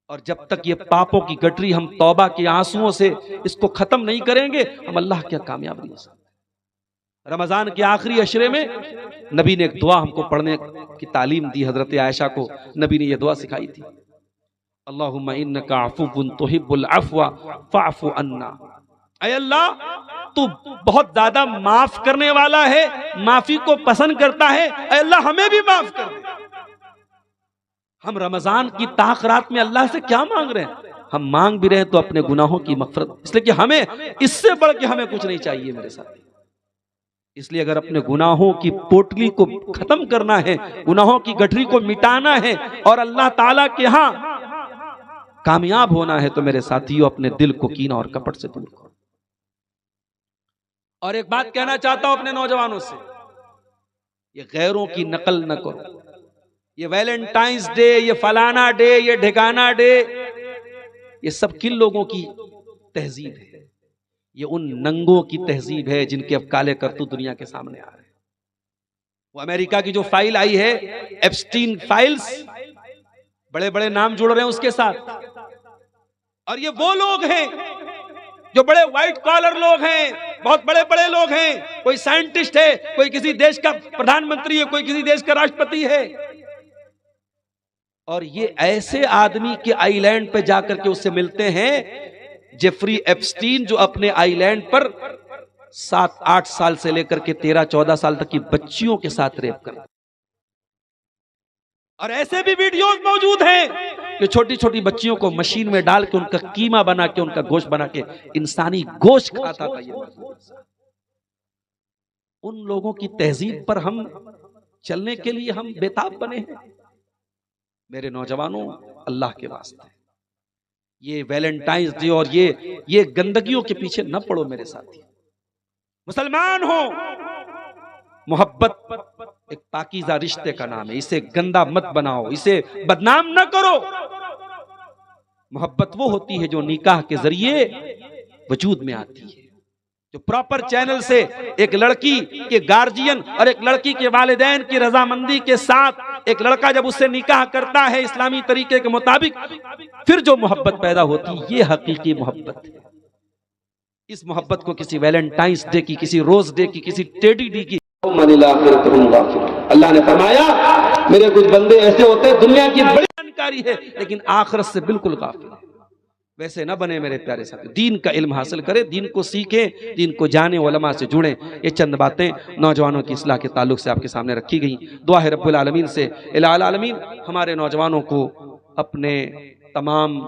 और जब तक ये पापों की गठरी हम तौबा के आंसुओं से इसको खत्म नहीं करेंगे, हम अल्लाह क्या कामयाब नहीं हो सकते। रमजान के आखिरी अशरे में नबी ने एक दुआ हमको पढ़ने की तालीम दी। हजरत आयशा को नबी ने यह दुआ सिखाई थी, अल्लाहुम्मा इन्नका अफ़ुव्वुन तुहिब्बुल अफ़्वा फ़अफ़ु अन्ना। ऐ अल्लाह, तू बहुत ज्यादा माफ करने वाला है, माफी को पसंद करता है, ऐ अल्लाह हमें भी माफ कर दे। हम रमजान की ताख़रात में अल्लाह से क्या मांग रहे हैं? हम मांग भी रहे हैं तो अपने गुनाहों की मग़फ़िरत, इसलिए कि हमें इससे बढ़ के हमें कुछ नहीं चाहिए मेरे साथ। इसलिए अगर अपने गुनाहों की पोटली को खत्म करना है, गुनाहों की गठरी को मिटाना है और अल्लाह ताला के यहाँ कामयाब होना है, तो मेरे साथियों अपने दिल को कीना और कपट से दूर करो। और एक बात कहना चाहता हूं अपने नौजवानों से, ये गैरों की नकल न करो। ये वैलेंटाइंस डे, ये फलाना डे, ये ढिकाना डे, ये सब किन लोगों की तहजीब है? ये उन नंगों की तहजीब है जिनके अब काले करतूत दुनिया के सामने आ रहे हैं। वो अमेरिका की जो फाइल आई है, एप्स्टीन फाइल्स, बड़े बड़े नाम जुड़ रहे हैं उसके साथ, और ये वो लोग हैं जो बड़े व्हाइट कॉलर लोग हैं, बहुत बड़े बड़े लोग हैं। कोई साइंटिस्ट है, कोई किसी देश का प्रधानमंत्री है, कोई किसी देश का राष्ट्रपति है, और ये ऐसे आदमी के आइलैंड पे जाकर के उससे मिलते हैं, जेफरी एप्स्टीन, जो अपने आइलैंड पर 7-8 साल से लेकर के 13-14 साल तक की बच्चियों के साथ रेप कर। और ऐसे भी वीडियोस मौजूद हैं कि छोटी छोटी बच्चियों को मशीन में डाल के उनका कीमा बना के, उनका गोश्त बना के इंसानी गोश्त खाता था ये। उन लोगों की तहजीब पर हम चलने के लिए हम बेताब बने हैं। मेरे नौजवानों, अल्लाह के वास्ते ये वैलेंटाइंस डे और ये गंदगियों के पीछे न पड़ो मेरे साथी। मुसलमान हो, मोहब्बत एक पाकीज़ा रिश्ते का नाम है, इसे गंदा मत बनाओ, इसे बदनाम न करो। मोहब्बत वो होती है जो निकाह के जरिए वजूद में आती है, जो प्रॉपर चैनल से एक लड़की के गार्जियन और एक लड़की के वालिदैन की रजामंदी के साथ एक लड़का जब उससे निकाह करता है इस्लामी तरीके के मुताबिक, फिर जो मोहब्बत पैदा होती है, ये हकीकी मोहब्बत है। इस मोहब्बत को किसी वैलेंटाइंस डे की, किसी रोज डे की, किसी टेडी डे की, अल्लाह ने फरमाया मेरे कुछ बंदे ऐसे होते हैं दुनिया की बड़ी जानकारी है लेकिन आखिरत से बिल्कुल गाफिल है। वैसे ना बने मेरे प्यारे साथी, दीन का इल्म हासिल करें, दीन को सीखें, दीन को जाने, उलमा से जुड़ें। ये चंद बातें नौजवानों की इस्लाह के ताल्लुक से आपके सामने रखी गई। दुआ है रब्बुल आलमीन से, इलाहुल आलमीन हमारे नौजवानों को अपने तमाम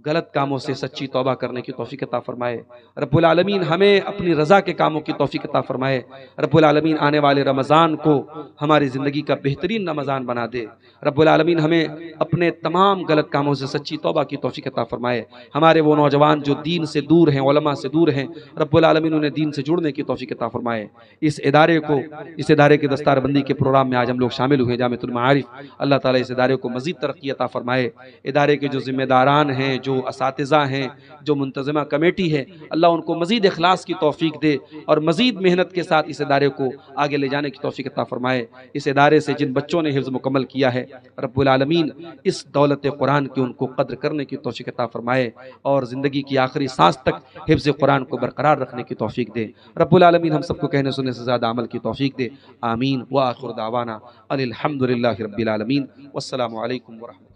गलत कामों से सच्ची तौबा करने की तौफीक अता फरमाए। रब्बुल आलमीन हमें अपनी रज़ा के कामों की तौफीक अता फरमाए। रब्बुल आलमीन आने वाले रमज़ान को हमारी ज़िंदगी का बेहतरीन रमज़ान बना दे। रब्बुल आलमीन हमें अपने तमाम गलत कामों से सच्ची तौबा की तौफीक अता फरमाए। हमारे वो नौजवान जो दीन से दूर हैं, उलमा से दूर हैं, रब्बुल आलमीन उन्हें दीन से जुड़ने की तौफीक अता फरमाए। इस इदारे के दस्तारबंदी के प्रोग्राम में आज हम लोग शामिल हुए जामिअतुल मारिफ, अल्लाह ताला इस इदारे को मज़ीद तरक्की अता फरमाए। इदारे के जो जिम्मेदारान हैं, जो असातिज़ा हैं, जो मुंतज़िमा कमेटी है, अल्लाह उनको मज़ीद इखलास की तौफीक दे और मज़ीद मेहनत के साथ इस इदारे को आगे ले जाने की तौफीक अता फरमाए। इस इदारे से जिन बच्चों ने हिफ्ज़ मुकम्मल किया है, रब्बुल आलमीन इस दौलत कुरान की उनको कद्र करने की तौफीक अता फरमाए और ज़िंदगी की आखिरी सांस तक हिफ्ज़ कुरान को बरकरार रखने की तौफीक दे। रब्बुल आलमीन हम सबको कहने सुनने से ज़्यादा अमल की तौफीक दे। आमीन व आखिर दावाना अनिल हम्दुलिल्लाहि रब्बिल आलमीन। वस्सलामु अलैकुम व रहमतुल्लाह।